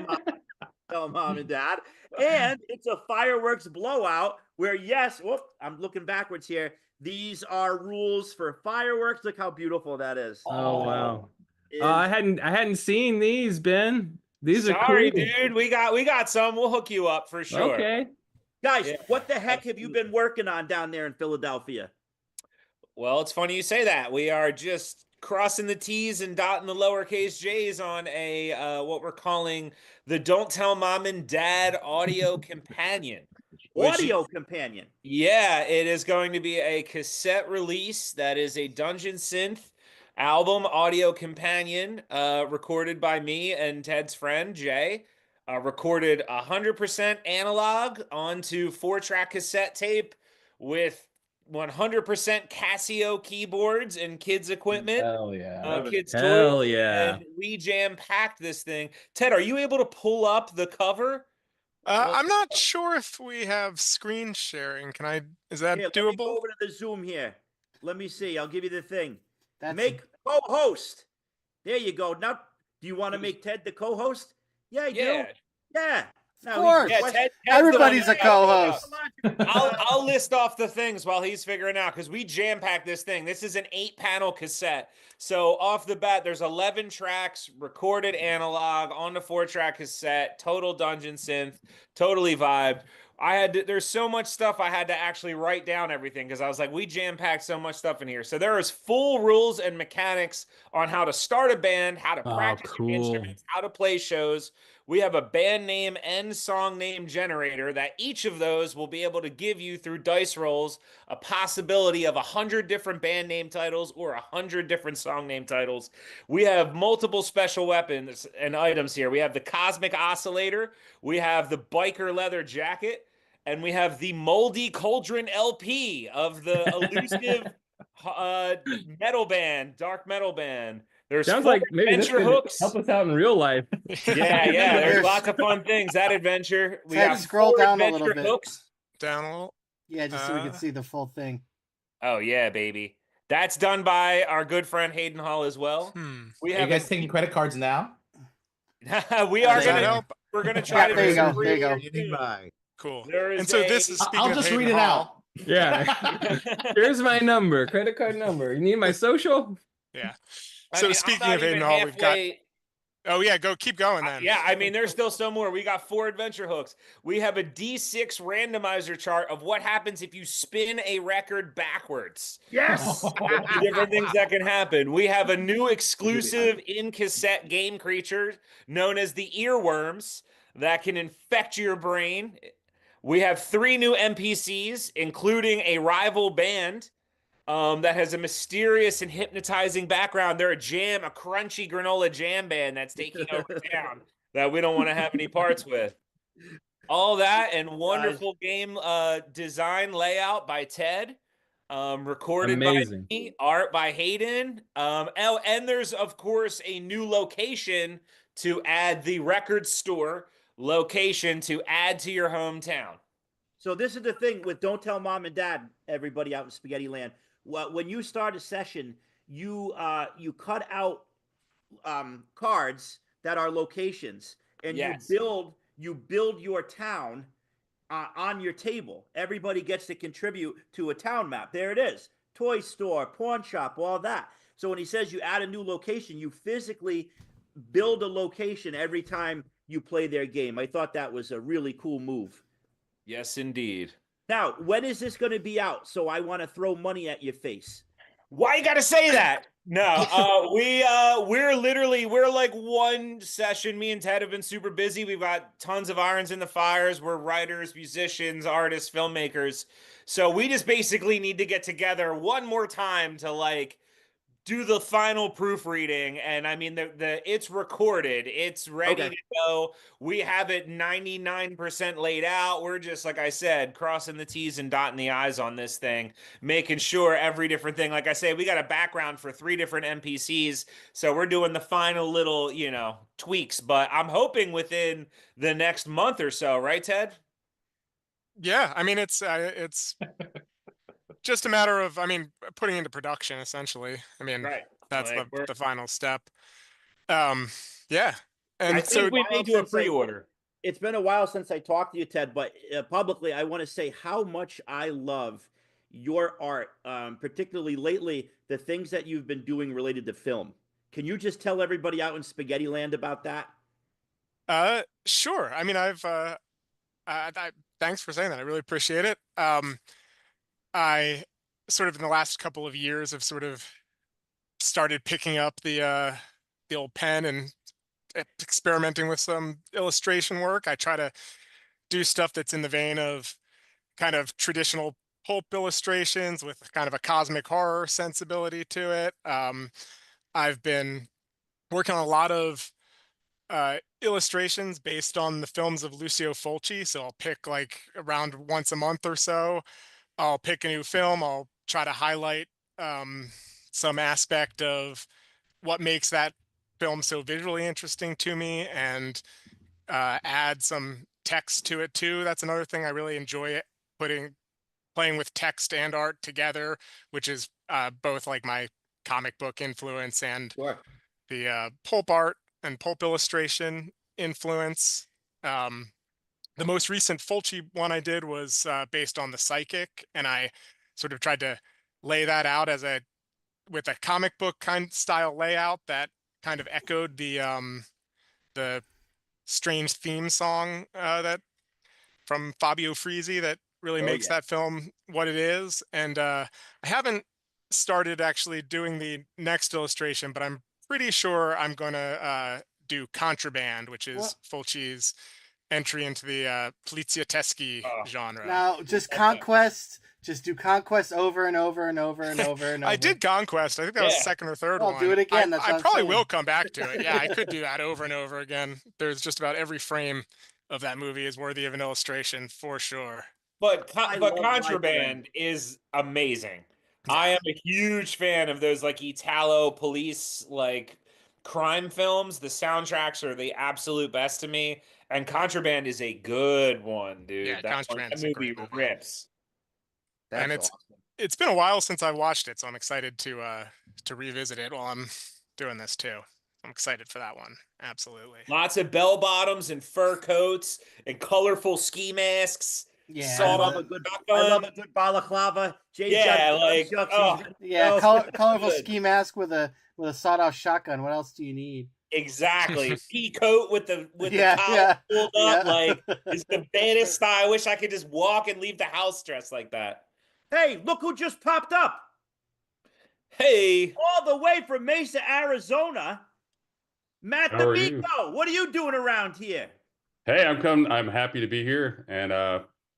tell Mom and Dad. And it's a fireworks blowout where, yes, whoop, I'm looking backwards here. These are rules for fireworks. Look how beautiful that is. Oh wow! I hadn't seen these, Ben. These are Sorry, cool. dude. We got some. We'll hook you up for sure. Okay. Guys, what the heck have you been working on down there in Philadelphia? Well, it's funny you say that. We are just crossing the T's and dotting the lowercase J's on a what we're calling the Don't Tell Mom and Dad audio companion. Audio companion. Yeah, it is going to be a cassette release that is a Dungeon Synth album audio companion recorded by me and Ted's friend Jay. recorded 100% analog onto 4-track cassette tape with 100% Casio keyboards and kids equipment. Hell yeah. Kids Hell toys, yeah. and we jam packed this thing. Ted, are you able to pull up the cover? I'm not sure if we have screen sharing. Is that Here, let me go doable? over to the Zoom here. Let me see. I'll give you the thing. That's Make co-host. There you go. Now, do you want to make Ted the co-host? Yeah, I do. Yeah. Of course. Yeah, Ted's the Everybody's one a that got it co-host. up. I'll list off the things while he's figuring out, because we jam-packed this thing. This is an 8-panel cassette. So off the bat, there's 11 tracks, recorded analog on the 4-track cassette, total dungeon synth, totally vibed. There's so much stuff I had to actually write down everything, because I was like, we jam-packed so much stuff in here. So there is full rules and mechanics on how to start a band, how to practice your instruments, how to play shows. We have a band name and song name generator that each of those will be able to give you through dice rolls a possibility of 100 different band name titles or 100 different song name titles. We have multiple special weapons and items here. We have the Cosmic Oscillator, we have the Biker Leather Jacket, and we have the Moldy Cauldron LP of the elusive metal band, dark metal band. There's Sounds like maybe this could hooks. help us out in real life. Yeah. There's lots of fun things. That adventure. We Ted, got scroll 4 down a adventure little bit. hooks. Down a little. Yeah, just so we can see the full thing. Oh yeah, baby. That's done by our good friend Hayden Hall as well. We Are you guys taking credit cards now? we are Does that gonna help? we're gonna try to There you do go. some There you go. Getting by. Cool. There is And so a- this is speaking I'll of just Hayden read it Hall. out. Yeah. Here's my number, credit card number. You need my social? Yeah. I So mean, I'm speaking not of Hayden even Hall, we've got. halfway- Oh yeah, keep going then. Yeah, I mean, there's still some more. We got 4 adventure hooks. We have a D6 randomizer chart of what happens if you spin a record backwards. Yes. Different things that can happen. We have a new exclusive in cassette game creature known as the earworms that can infect your brain. We have 3 new NPCs, including a rival band that has a mysterious and hypnotizing background. They're a crunchy granola jam band that's taking over town that we don't want to have any parts with. All that and wonderful game design layout by Ted. Recorded Amazing. by me, art by Hayden. And there's of course a new location to add, the record store location to add to your hometown. So this is the thing with Don't Tell Mom and Dad, everybody out in Spaghetti Land. When you start a session, you cut out cards that are locations, and Yes. you build your town on your table. Everybody gets to contribute to a town map. There it is. Toy store, pawn shop, all that. So when he says you add a new location, you physically build a location every time you play their game. I thought that was a really cool move. Yes, indeed. Now, when is this going to be out? So I want to throw money at your face. Why you gotta say that? No, we're like one session. Me and Ted have been super busy. We've got tons of irons in the fires. We're writers, musicians, artists, filmmakers. So we just basically need to get together one more time to like do the final proofreading. And I mean, it's recorded, it's ready to go. We have it 99% laid out. We're just, like I said, crossing the T's and dotting the I's on this thing, making sure every different thing. Like I say, we got a background for 3 different NPCs. So we're doing the final little, tweaks, but I'm hoping within the next month or so, right, Ted? Yeah, I mean it's just a matter of putting into production essentially. I mean Right. that's Like, the final step. Yeah, and I so think We may do a pre-order. It's been a while since I talked to you, Ted, but publicly, I want to say how much I love your art, particularly lately, the things that you've been doing related to film. Can you just tell everybody out in Spaghetti Land about that? Sure. I mean, thanks for saying that. I really appreciate it. I sort of in the last couple of years have sort of started picking up the old pen and experimenting with some illustration work. I try to do stuff that's in the vein of kind of traditional pulp illustrations with kind of a cosmic horror sensibility to it. I've been working on a lot of illustrations based on the films of Lucio Fulci. So I'll pick like around once a month or so. I'll pick a new film. I'll try to highlight some aspect of what makes that film so visually interesting to me, and add some text to it too. That's another thing I really enjoy, playing with text and art together, which is both like my comic book influence and the pulp art and pulp illustration influence. The most recent Fulci one I did was based on The Psychic, and I sort of tried to lay that out with a comic book kind style layout that kind of echoed the strange theme song that from Fabio Frizzi that really makes that film what it is. And I haven't started actually doing the next illustration, but I'm pretty sure I'm going to do Contraband, which is Fulci's entry into the polizioteschi genre. Now, just Conquest. Just do Conquest over and over and over and over and over. I did Conquest. I think that was the second or third one. I'll do it again. I probably will come back to it. Yeah, I could do that over and over again. There's just about every frame of that movie is worthy of an illustration for sure. But Contraband is amazing. I am a huge fan of those like Italo police like crime films. The soundtracks are the absolute best to me, and Contraband is a good one, dude. Yeah, that movie rips. And it's been a while since I watched it, so I'm excited to revisit it while I'm doing this too. I'm excited for that one. Absolutely. Lots of bell bottoms and fur coats and colorful ski masks. Yeah, I love a good balaclava. Colorful ski mask with a sawed-off shotgun. What else do you need? Exactly. Pea coat with the collar pulled up. Like, it's the baddest style. I wish I could just walk and leave the house dressed like that. Hey, look who just popped up. Hey. All the way from Mesa, Arizona. Matt DeMicco. What are you doing around here? Hey, I'm happy to be here and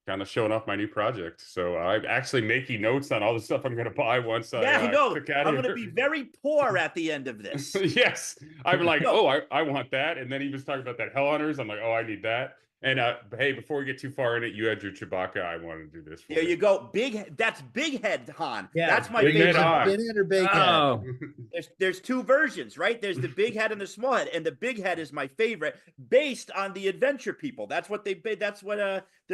kind of showing off my new project. So I'm actually making notes on all the stuff I'm going to buy once I know. I'm going to be very poor at the end of this. Yes. I'm like, I want that. And then he was talking about that Hell Hunters. I'm like, I need that. And hey, before we get too far in it, you had your Chewbacca. I want to do this for There you go. That's Big Head Han. Yeah, that's my Big favorite. Head Big Head or Big Head? There's two versions, right? There's the Big Head and the Small Head, and the Big Head is my favorite, based on the Adventure People. That's what the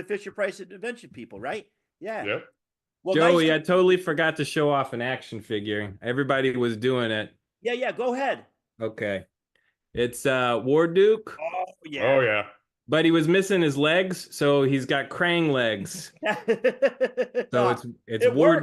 Fisher Price Adventure People, right? Yeah. Yep. Well, Joey, I totally forgot to show off an action figure. Everybody was doing it. Yeah. Go ahead. Okay. It's War Duke. Oh yeah. Oh yeah. But he was missing his legs, so he's got Krang legs. So it's War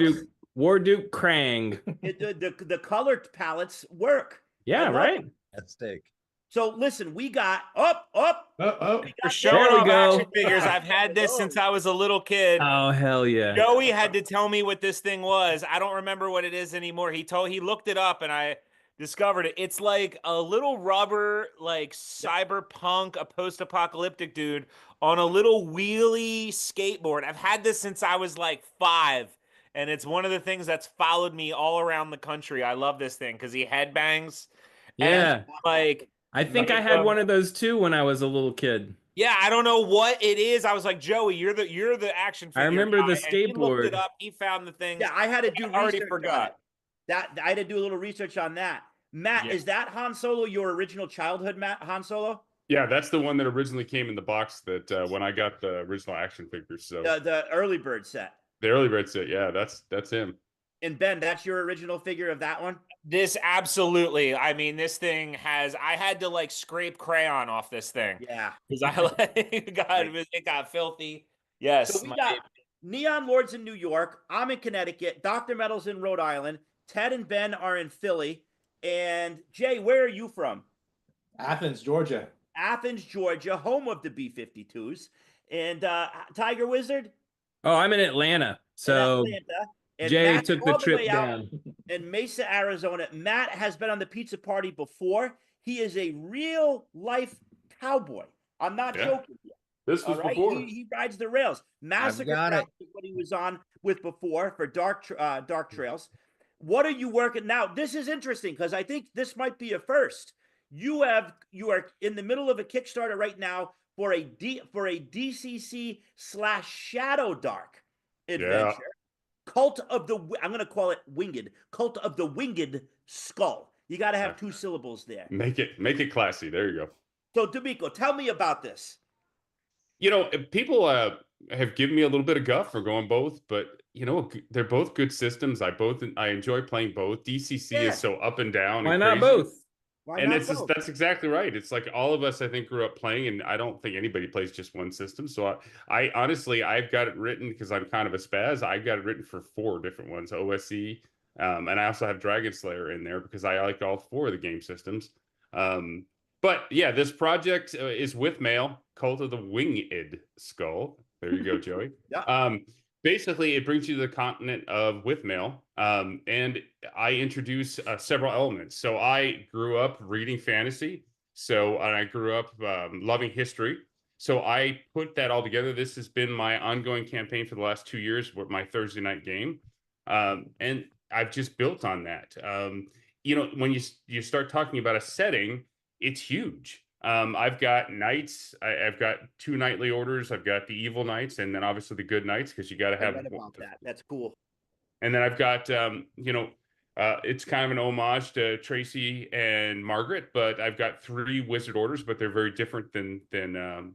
Duke Krang. The color palettes work. Yeah, right. Fantastic. So listen, we got For showing off action figures, I've had this since I was a little kid. Oh hell yeah! Joey had to tell me what this thing was. I don't remember what it is anymore. He looked it up, and I discovered it. It's like a little rubber, like cyberpunk, a post-apocalyptic dude on a little wheelie skateboard. I've had this since I was like 5, and it's one of the things that's followed me all around the country. I love this thing because he headbangs. Yeah, like I think I had one of those too when I was a little kid. Yeah, I don't know what it is. I was like, Joey, you're the action figure. I remember guy. the And he looked skateboard. it up. He found the thing. Yeah, I had to do I already research forgot. on it. That I had to do a little research on that. Matt, is that Han Solo your original childhood Han Solo? Yeah, that's the one that originally came in the box that when I got the original action figures. So the early bird set. The early bird set, yeah, that's him. And Ben, that's your original figure of that one? This absolutely. I mean, this thing I had to like scrape crayon off this thing. Yeah. Because it got filthy. Yes. So we got Neon Lords in New York. I'm in Connecticut. Dr. Metal's in Rhode Island. Ted and Ben are in Philly. And Jay, where are you from? Athens, Georgia. Athens, Georgia, home of the B-52s. And Tiger Wizard? Oh, I'm in Atlanta. So And Jay Matt, took all the trip way out down. in Mesa, Arizona. Matt has been on the pizza party before. He is a real life cowboy. I'm not joking. This was before. He rides the rails. Massacre is what he was on with before for Dark Trails. What are you working now? This is interesting because I think this might be a first. you are in the middle of a Kickstarter right now for a DCC / Shadow Dark adventure. Cult of the, I'm going to call it Winged. Cult of the Winged Skull. You got to have 2 syllables there. Make it classy. There you go. So, DeMicco, tell me about this. You know, people have given me a little bit of guff for going both, but you know, they're both good systems. I enjoy playing both. DCC is so up and down. Why and not crazy. both? And that's exactly right. It's like all of us, I think, grew up playing, and I don't think anybody plays just one system. So I honestly, I've got it written because I'm kind of a spaz. I've got it written for 4 different ones, OSE, and I also have Dragon Slayer in there because I like all 4 of the game systems. But yeah, this project is with Mail, Cult of the Winged Skull. There you go, Joey. Yeah. Basically, it brings you to the continent of Withmail, and I introduce several elements. So I grew up reading fantasy, and I grew up loving history. So I put that all together. This has been my ongoing campaign for the last 2 years with my Thursday night game, and I've just built on that. You know, when you start talking about a setting, it's huge. I've got knights. I've got 2 knightly orders. I've got the evil knights, and then obviously the good knights, because you got to have that. That's cool. And then I've got you know, it's kind of an homage to Tracy and Margaret, but I've got 3 wizard orders, but they're very different than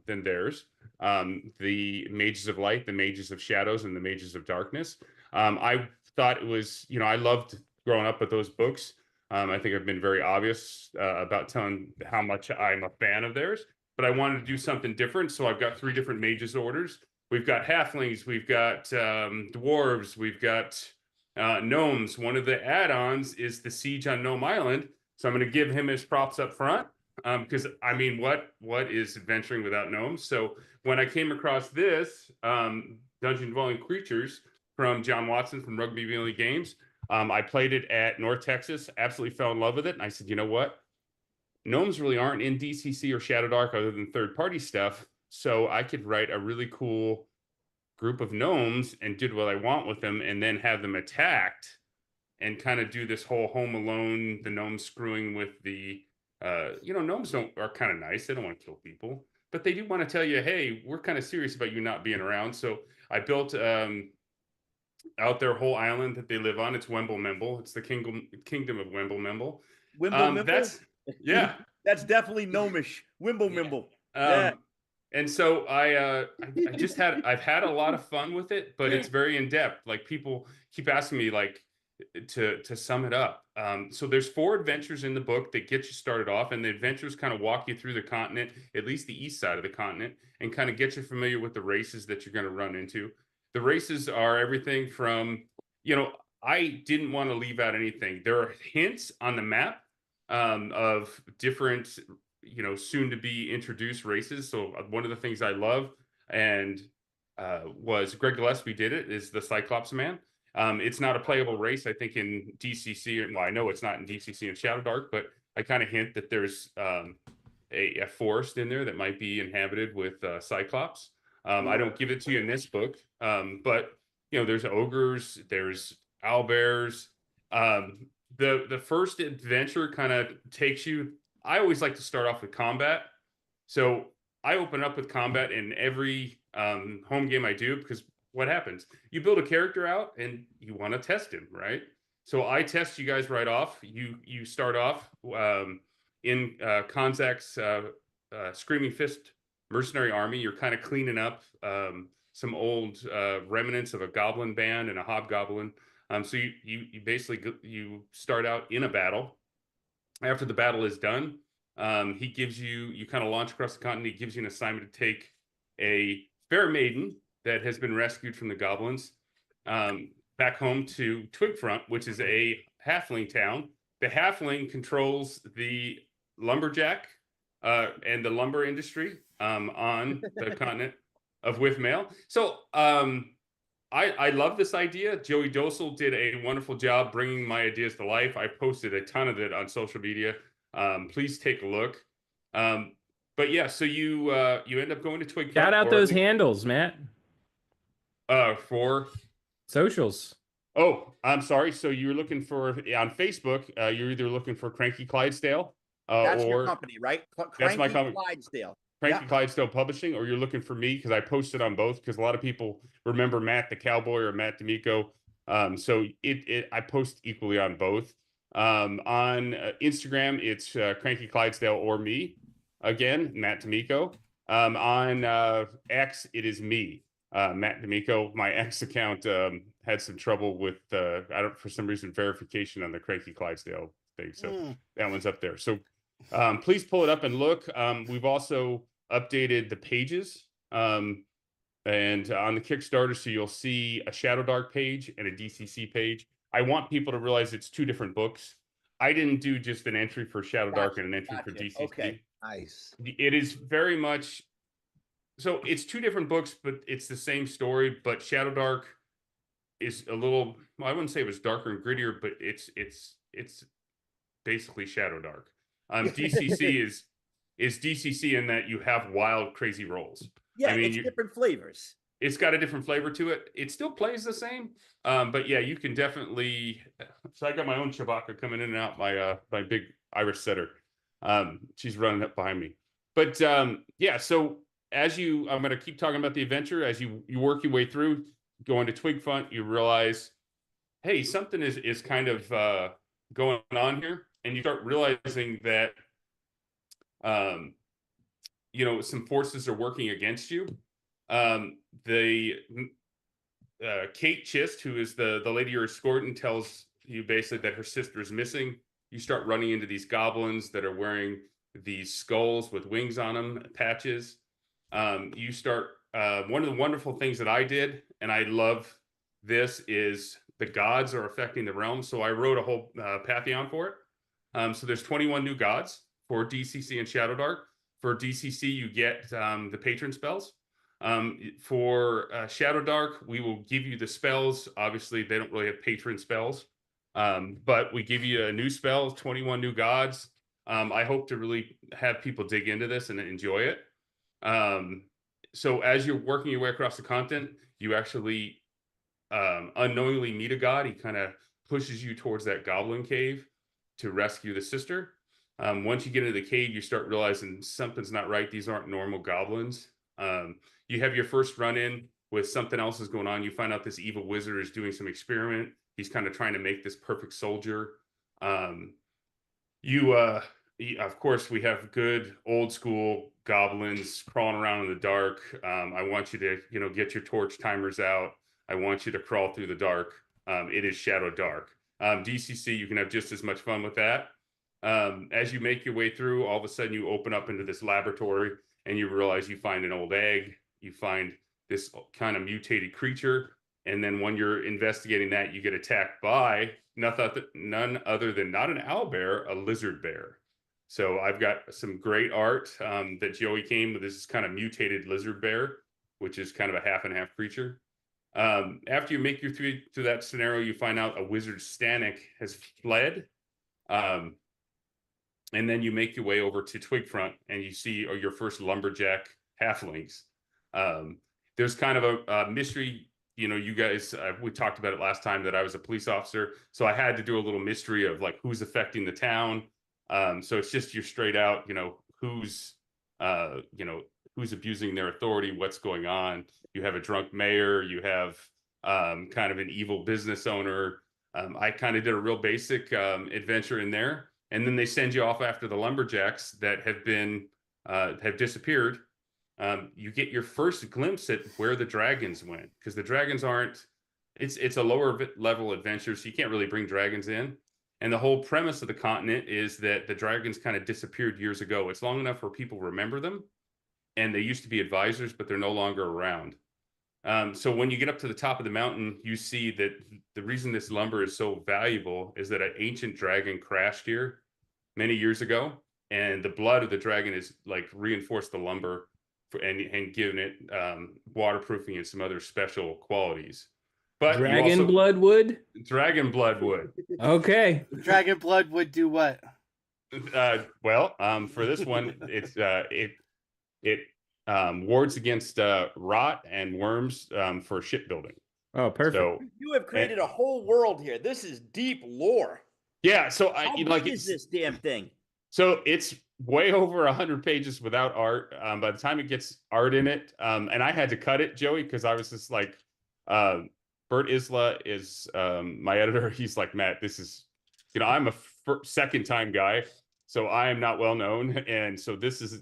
theirs. The mages of light, the mages of shadows, and the mages of darkness. I thought it was, you know, I loved growing up with those books. I think I've been very obvious about telling how much I'm a fan of theirs, but I wanted to do something different. So I've got 3 different mages orders. We've got halflings, we've got dwarves, we've got gnomes. One of the add-ons is the siege on Gnome Island. So I'm going to give him his props up front because I mean, what is adventuring without gnomes? So when I came across this Dungeon Dwelling Creatures from John Watson from Rugby Villainy Games, I played it at North Texas, absolutely fell in love with it. And I said, you know what? Gnomes really aren't in DCC or Shadow Dark other than third-party stuff. So I could write a really cool group of gnomes and do what I want with them and then have them attacked and kind of do this whole Home Alone, the gnomes screwing with the, you know, gnomes are kind of nice. They don't want to kill people, but they do want to tell you, hey, we're kind of serious about you not being around. So I built out their whole island that they live on. It's Wemble-Memble. It's the kingdom of Wemble-Memble. Wimble-Mimble? That's definitely gnomish. Wimble-Mimble. Yeah. And so I've had a lot of fun with it, but it's very in depth. Like people keep asking me like to sum it up. So there's 4 adventures in the book that get you started off, and the adventures kind of walk you through the continent, at least the east side of the continent, and kind of get you familiar with the races that you're going to run into. The races are everything from, you know, I didn't want to leave out anything. There are hints on the map of different, you know, soon to be introduced races. So one of the things I love and was Greg Gillespie did it is the Cyclops Man. It's not a playable race, I think, in DCC. Well, I know it's not in DCC and Shadow Dark, but I kind of hint that there's a forest in there that might be inhabited with Cyclops. I don't give it to you in this book, but you know, there's ogres, there's owlbears. The first adventure kind of takes you. I always like to start off with combat, so I open up with combat in every home game I do, because what happens? You build a character out and you want to test him, right? So I test you guys right off. You start off in Konzak's Screaming Fist mercenary army. You're kind of cleaning up some old remnants of a goblin band and a hobgoblin. So you basically you start out in a battle. After the battle is done, he gives you kind of launch across the continent. He gives you an assignment to take a fair maiden that has been rescued from the goblins back home to Twigfront, which is a halfling town. The halfling controls the lumberjack and the lumber industry on the continent of Withmail. So I love this idea. Joey Dosel did a wonderful job bringing my ideas to life. I posted a ton of it on social media. Please take a look. But yeah, so you end up going to Twigfront. Shout out those handles, Matt. For socials. Oh, I'm sorry. So you're looking for on Facebook. You're either looking for Cranky Clydesdale That's your or company, right? that's my Cranky company. Clydesdale. Cranky Clydesdale Publishing, or you're looking for me because I posted on both, because a lot of people remember Matt the Cowboy or Matt DeMicco. So I post equally on both. On Instagram, it's Cranky Clydesdale or me. Again, Matt DeMicco. On X, it is me, Matt DeMicco. My X account had some trouble with for some reason, verification on the Cranky Clydesdale thing. So that one's up there. So please pull it up and look. We've also updated the pages, and on the Kickstarter, so you'll see a Shadow Dark page and a DCC page. I want people to realize it's two different books. I didn't do just an entry for Shadow Dark and an entry for DCC. Okay. Nice. It is very much so. It's two different books, but it's the same story. But Shadow Dark is a little. Well, I wouldn't say it was darker and grittier, but it's basically Shadow Dark. DCC is DCC in that you have wild, crazy rolls. Yeah, I mean, it's different flavors. It's got a different flavor to it. It still plays the same, but yeah, you can definitely. So I got my own Chewbacca coming in and out. My big Irish setter. She's running up behind me. But yeah, so I'm going to keep talking about the adventure as you work your way through, going to Twig Front. You realize, hey, something is kind of going on here, and you start realizing that some forces are working against you. Kate Chist, who is the lady you're escorting, tells you basically that her sister is missing. You start running into these goblins that are wearing these skulls with wings on them, patches. You start one of the wonderful things that I did, and I love this, is the gods are affecting the realm. So I wrote a whole pantheon for it. So there's 21 new gods for DCC and Shadow Dark. For DCC, you get the patron spells. For Shadow Dark, we will give you the spells. Obviously, they don't really have patron spells, but we give you a new spell, 21 new gods. I hope to really have people dig into this and enjoy it. So as you're working your way across the content, you actually unknowingly meet a god. He kind of pushes you towards that goblin cave to rescue the sister. Once you get into the cave, you start realizing something's not right. These aren't normal goblins. You have your first run-in with something else is going on. You find out this evil wizard is doing some experiment. He's kind of trying to make this perfect soldier. Of course, we have good old school goblins crawling around in the dark. I want you to, get your torch timers out. I want you to crawl through the dark. It is Shadow Dark. DCC, you can have just as much fun with that. As you make your way through, all of a sudden you open up into this laboratory and you realize you find an old egg. You find this kind of mutated creature. And then when you're investigating that, you get attacked by none other than not an owlbear, a lizard bear. So I've got some great art that Joey came with. This is kind of mutated lizard bear, which is kind of a half and half creature. After you make your through that scenario, you find out a wizard Stanek has fled. And then you make your way over to Twig Front and you see your first lumberjack halflings. There's kind of a mystery. You guys, we talked about it last time that I was a police officer. So I had to do a little mystery of like who's affecting the town. So it's just you're straight out, who's abusing their authority, what's going on. You have a drunk mayor, you have kind of an evil business owner. I kind of did a real basic adventure in there. And then they send you off after the lumberjacks that have disappeared. You get your first glimpse at where the dragons went, because the dragons it's a lower level adventure, so you can't really bring dragons in. And the whole premise of the continent is that the dragons kind of disappeared years ago. It's long enough where people remember them, and they used to be advisors, but they're no longer around. So when you get up to the top of the mountain, you see that the reason this lumber is so valuable is that an ancient dragon crashed here many years ago, and the blood of the dragon is like reinforced the lumber and given it waterproofing and some other special qualities. But dragon blood wood. Okay. Dragon blood would do what? For this one, it wards against rot and worms for shipbuilding. Oh, perfect. So, you have created a whole world here. This is deep lore. Yeah. So How big is this damn thing? So it's way over 100 pages without art. By the time it gets art in it, and I had to cut it, Joey, because I was just like, Bert Isla is my editor. He's like, Matt, this is, I'm a second time guy, so I am not well known, and so this is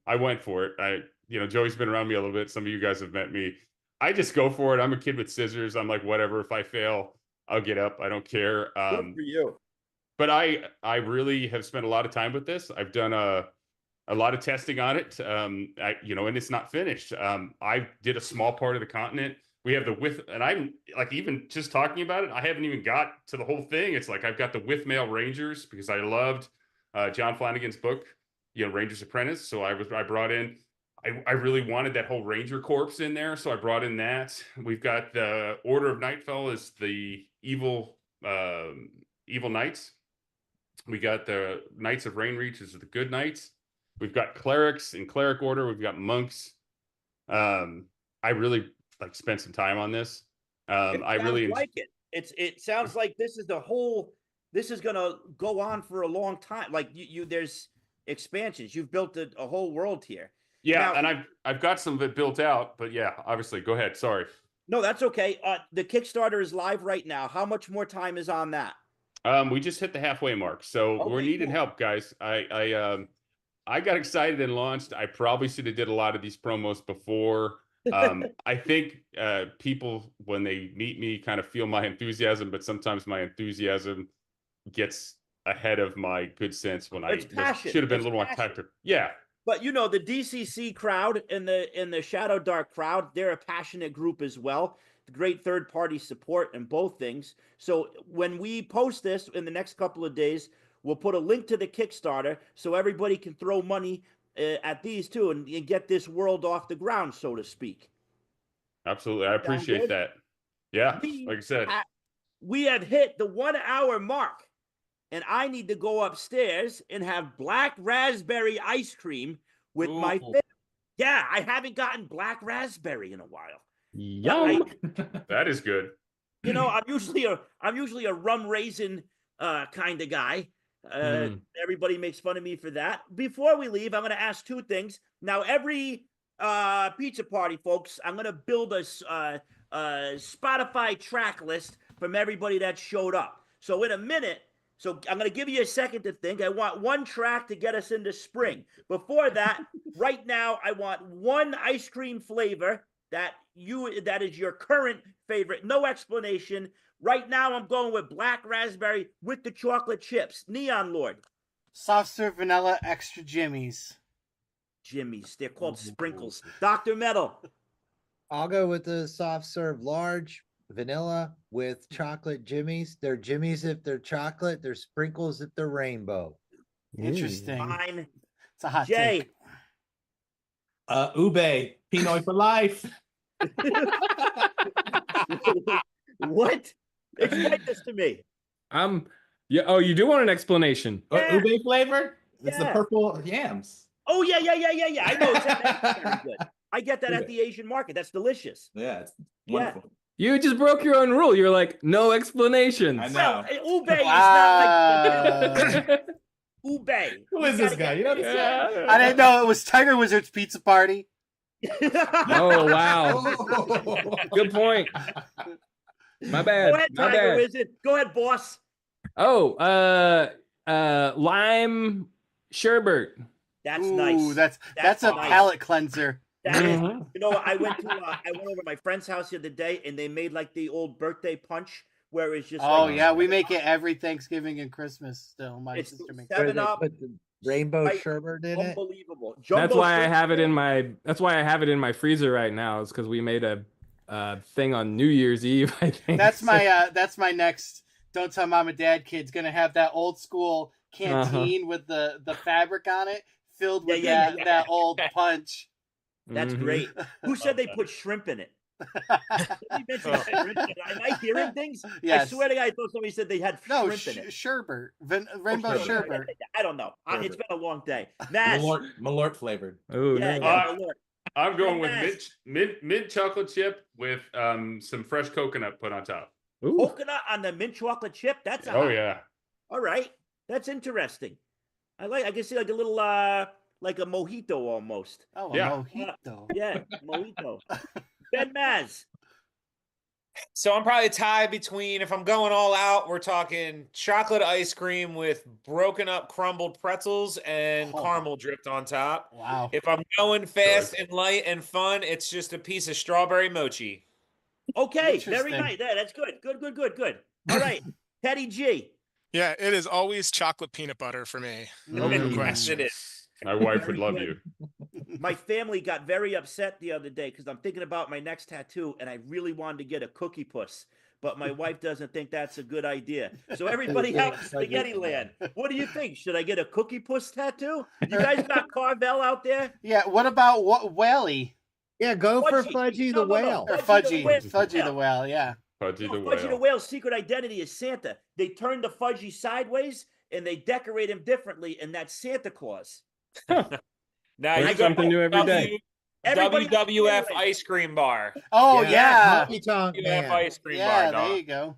I went for it. Joey's been around me a little bit. Some of you guys have met me. I just go for it. I'm a kid with scissors. I'm like, whatever. If I fail, I'll get up. I don't care. Good for you. But I really have spent a lot of time with this. I've done a lot of testing on it. And it's not finished. I did a small part of the continent. We have the and I'm like, even just talking about it, I haven't even got to the whole thing. It's like I've got the Withmail Rangers because I loved John Flanagan's book, Ranger's Apprentice. So I brought in. I really wanted that whole Ranger Corps in there, so I brought in that. We've got the Order of Nightfell is the evil knights. We got the Knights of Rainreach is the good knights. We've got clerics in cleric order. We've got monks. I really spent some time on this. I really like it. It sounds like this is this is gonna go on for a long time. Like there's expansions. You've built a whole world here. Yeah, now, and I've got some of it built out, but yeah, obviously, go ahead. Sorry. No, that's okay. The Kickstarter is live right now. How much more time is on that? We just hit the halfway mark, so we're needing help, guys. I got excited and launched. I probably should have did a lot of these promos before. I think people, when they meet me, kind of feel my enthusiasm, but sometimes my enthusiasm gets ahead of my good sense when I should have been a little more tactical. Yeah. But the DCC crowd and the Shadow Dark crowd, they're a passionate group as well. Great third-party support and both things. So when we post this in the next couple of days, we'll put a link to the Kickstarter so everybody can throw money at these too and get this world off the ground, so to speak. Absolutely. I appreciate that. Yeah, like I said. We have hit the 1 hour mark. And I need to go upstairs and have black raspberry ice cream with my family. Yeah, I haven't gotten black raspberry in a while. Yum. That is good. I'm usually a rum raisin kind of guy. Everybody makes fun of me for that. Before we leave, I'm going to ask two things. Now, every pizza party, folks, I'm going to build a Spotify track list from everybody that showed up. So in a minute. So I'm going to give you a second to think. I want one track to get us into spring. Before that, right now, I want one ice cream flavor that is your current favorite. No explanation. Right now, I'm going with black raspberry with the chocolate chips. Neon Lord. Soft serve vanilla extra Jimmy's. Jimmy's. They're called sprinkles. Dr. Metal. I'll go with the soft serve large. Vanilla with chocolate Jimmy's. They're Jimmy's if they're chocolate. They're sprinkles if they're rainbow. Interesting. Fine. It's a hot Jay. take. Ube, Pinoy for life. What? Explain this to me. Yeah. Oh, you do want an explanation? Yeah. Ube flavor? It's the Yeah. purple yams. Oh, yeah. I know. It's very good. I get that at the Asian market. That's delicious. Yeah, it's wonderful. You just broke your own rule. You're like, no explanations. I know. Well, ube is not like ube. Who is this guy? You know this guy? I didn't know it was Tiger Wizard's pizza party. Oh, wow. Good point. My bad. Go ahead, My Tiger bad. Wizard. Go ahead, boss. Oh, lime sherbet. That's Ooh, nice. that's a nice. palate cleanser. That is, Mhm. I went over to my friend's house the other day, and they made like the old birthday punch, where it's just. Oh like, yeah, we make it every Thanksgiving and Christmas. Still, my It's sister makes. seven Where they up. put the rainbow Right. sherbet in it. Unbelievable. That's Jumbo why I shrimp. have it in my. That's why I have it in my freezer right now. Is because we made a thing on New Year's Eve. I think That's my next. Don't tell mom and dad kid's gonna have that old school canteen with the fabric on it, filled with that old punch. That's Mhm. great. Who said they put shrimp in it? Somebody mentioned shrimp in it. Am I hearing things? Yes. I swear to God, I thought somebody said they had No, shrimp in it. sherbet, rainbow sherbet. I don't know. It's been a long day. Mazz. Malort flavored. Oh, Yeah, no. yeah, Malort. I'm going with Mazz. mint chocolate chip with some fresh coconut put on top. Ooh. Coconut on the mint chocolate chip. That's a Oh yeah. All right. That's interesting. I can see like a little like a mojito almost. Oh, a Yeah. mojito. Yeah, mojito. Ben Mazz. So I'm probably tied between, if I'm going all out, we're talking chocolate ice cream with broken up crumbled pretzels and Oh. caramel dripped on top. Wow. If I'm going fast and light and fun, it's just a piece of strawberry mochi. Okay, very Interesting. nice. Yeah, that's good. Good. All right, Teddy G. Yeah, it is always chocolate peanut butter for me. No question. It is. My wife would love you. My family got very upset the other day because I'm thinking about my next tattoo, and I really wanted to get a cookie puss, but my wife doesn't think that's a good idea. So everybody out in Spaghetti Land, what do you think? Should I get a cookie puss tattoo? You guys got Carvel out there? Yeah, what about Whaley? Yeah, go for Fudgy. Fudgy No, the no, no. Whale. Or Fudgy Fudgy. the Fudgy the Whale, yeah. Fudgy the Fudgy the Whale. Whale's secret identity is Santa. They turn the Fudgy sideways, and they decorate him differently, and that's Santa Claus. Now Learn you go something new every day. Everybody out WWF there, ice cream bar. Oh, yeah. Honky Tonk WWF Man. ice cream Yeah, bar, there dog. you go.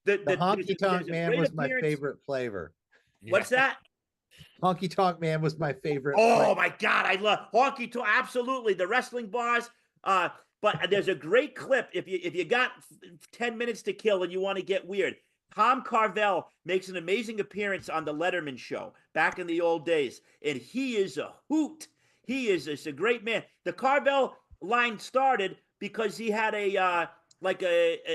The Honky Tonk Man great was my appearance- favorite flavor. What's that? Honky Tonk Man was my favorite. Oh flavor. my God, I love honky tonk. Absolutely, the wrestling bars. But there's a great clip if you got 10 minutes to kill and you want to get weird. Tom Carvel makes an amazing appearance on the Letterman show back in the old days, and he is a hoot. He is a great man. The Carvel line started because he had a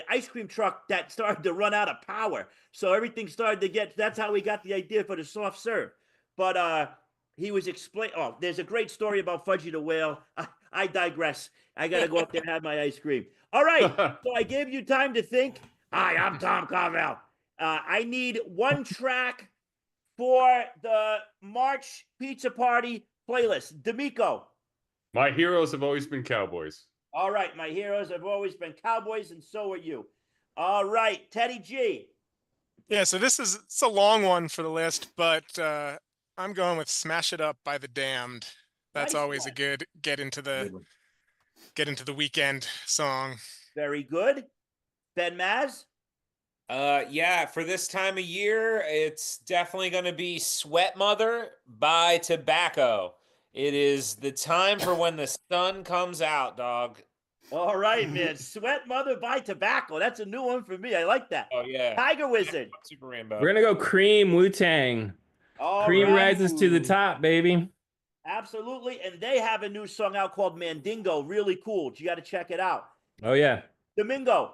ice cream truck that started to run out of power. So everything started to get. That's how we got the idea for the soft serve. But he was explain. Oh, there's a great story about Fudgy the Whale. I digress. I got to go up there and have my ice cream. All right. So I gave you time to think. Hi, I'm Tom Carvel. I need one track for the March Pizza Party playlist. DeMicco. My heroes have always been cowboys. All right. My heroes have always been cowboys, and so are you. All right. Teddy G. Yeah, so it's a long one for the list, but I'm going with "Smash It Up" by The Damned. That's Nice always one. a good get into the weekend song. Very good. Ben Mazz. Yeah, for this time of year, it's definitely going to be "Sweat Mother" by Tobacco. It is the time for when the sun comes out, dog. All right, man. Sweat Mother by Tobacco. That's a new one for me. I like that. Oh yeah, Tiger Wizard. Super Rainbow. We're gonna go Cream Wu-Tang. All Cream right. rises to the top, baby. Absolutely. And they have a new song out called Mandingo. Really cool. You got to check it out. Oh yeah. Domingo.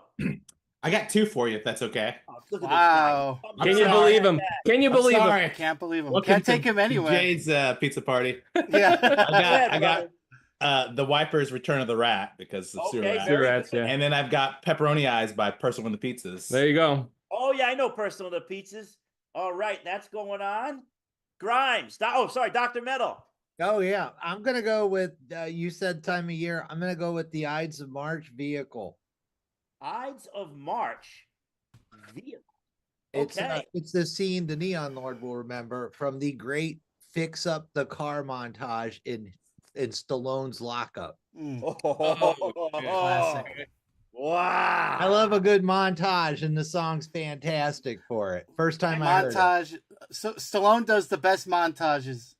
I got two for you, if that's okay. Oh, look at this Wow. guy. Can you sorry. believe him? Can you I'm believe him? sorry. I can't believe him. Welcome Can't to take him anywhere. Jay's pizza party. Yeah. I got the Wipers Return of the Rat because of Sewer Okay, Rat. Sewer Rats, yeah. And then I've got Pepperoni Eyes by Personal and the Pizzas. There you go. Oh, yeah, I know Personal the Pizzas. All right, that's going on. Grimes. Dr. Metal. Oh yeah, I'm gonna go with. You said time of year. I'm gonna go with the Ides of March vehicle. Ides of March. Vehicle. It's Okay. it's the scene the Neon Lord will remember from the great "Fix Up the Car" montage in Stallone's Lockup. Mm. Classic. Wow. I love a good montage, and the song's fantastic for it. First time I heard it. Montage. So Stallone does the best montages.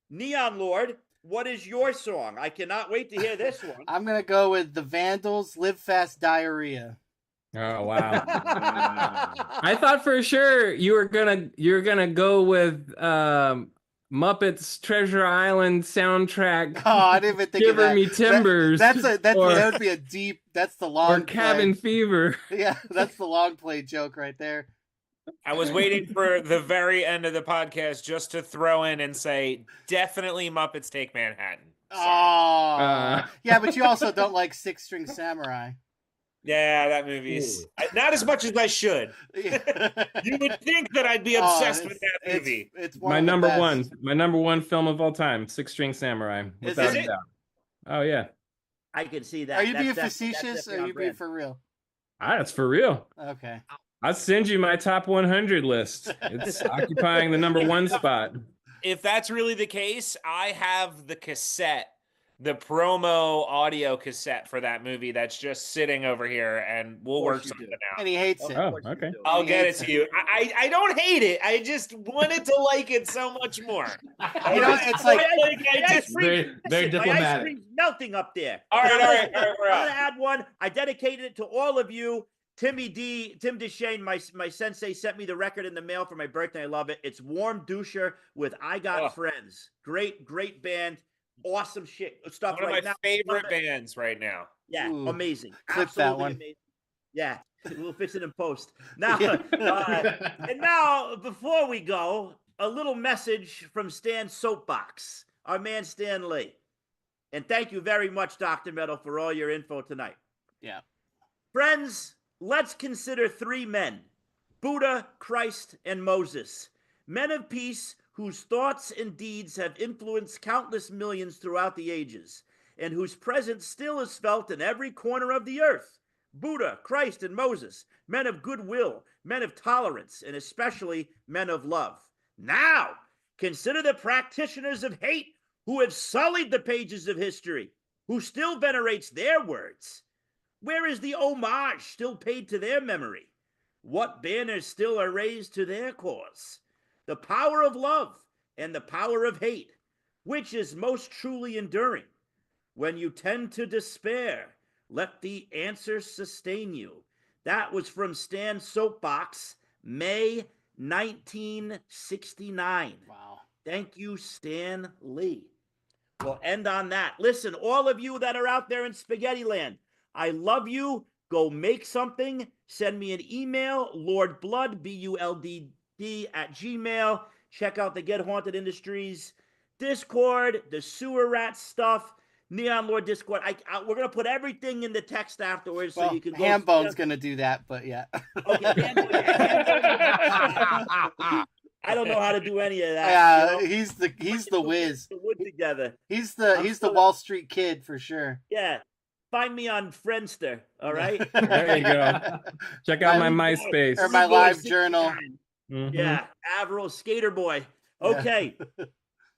Neon Lord, what is your song? I cannot wait to hear this one. I'm gonna go with the Vandals, "Live Fast Diarrhea." Oh wow. I thought for sure you were gonna go with Muppets Treasure Island soundtrack. Oh, I didn't even think of Shiver that. Me Timbers. That or, would be a deep. That's the long. or Cabin Fever. Yeah, that's the long play joke right there. I was waiting for the very end of the podcast just to throw in and say, definitely Muppets Take Manhattan. Oh, yeah, but you also don't like Six String Samurai. Yeah, that movie's not as much as I should. You would think that I'd be obsessed with that movie. It's My number one film of all time, Six String Samurai. Is Without it? a doubt. Oh yeah. I can see that. Are you That's being that's facetious or definitely are on you being brand. for real? That's for real. Okay. I'll send you my top 100 list. It's occupying the number one spot. If that's really the case, I have the cassette the promo audio cassette for that movie that's just sitting over here, and we'll work something out. And he hates it. Oh, okay. I'll get it to you. I don't hate it. I just wanted to like it so much more. You know, it's like very My ice diplomatic. cream's melting up there. All right, I'm we're gonna out. add one. I dedicated it to all of you. Tim DeShane, my sensei, sent me the record in the mail for my birthday. I love it. It's Warm Doucher with I Got Friends. Great band. Awesome shit stuff One of right my now. favorite bands right now. Yeah, Ooh, amazing. clip Absolutely that one. amazing. Yeah, we'll fix it in post. Now, and now, before we go, a little message from Stan Soapbox, our man Stan Lee. And thank you very much, Dr. Metal, for all your info tonight. Yeah. Friends, let's consider three men, Buddha, Christ, and Moses, men of peace whose thoughts and deeds have influenced countless millions throughout the ages, and whose presence still is felt in every corner of the earth. Buddha, Christ, and Moses, men of goodwill, men of tolerance, and especially men of love. Now, consider the practitioners of hate who have sullied the pages of history, who still venerates their words. Where is the homage still paid to their memory? What banners still are raised to their cause? The power of love and the power of hate, which is most truly enduring? When you tend to despair, let the answer sustain you. That was from Stan Soapbox, May 1969. Wow. Thank you, Stan Lee. We'll end on that. Listen, all of you that are out there in Spaghetti Land, I love you. Go make something. Send me an email, lordblood, BULDD @gmail. Check out the Get Haunted Industries Discord, the Sewer Rat stuff, Neon Lord Discord. We're going to put everything in the text afterwards so you can go. Hambone's going to do that, but yeah. Okay, I don't know how to do any of that. Yeah, you know? he's the whiz. The wood together. He's the Wall Street Kid for sure. Yeah. Find me on Friendster, all right? There you go. Check out my MySpace. Or my live journal. Mhm. Yeah, Avril Skater Boy. Okay.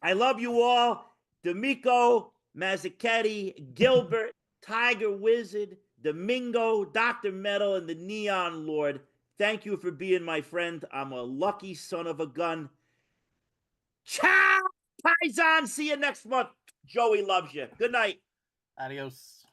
I love you all. DeMicco, Mazzuchetti, Gilbert, Tiger Wizard, Domingo, Dr. Metal, and the Neon Lord. Thank you for being my friend. I'm a lucky son of a gun. Ciao, Paisan. See you next month. Joey loves you. Good night. Adios.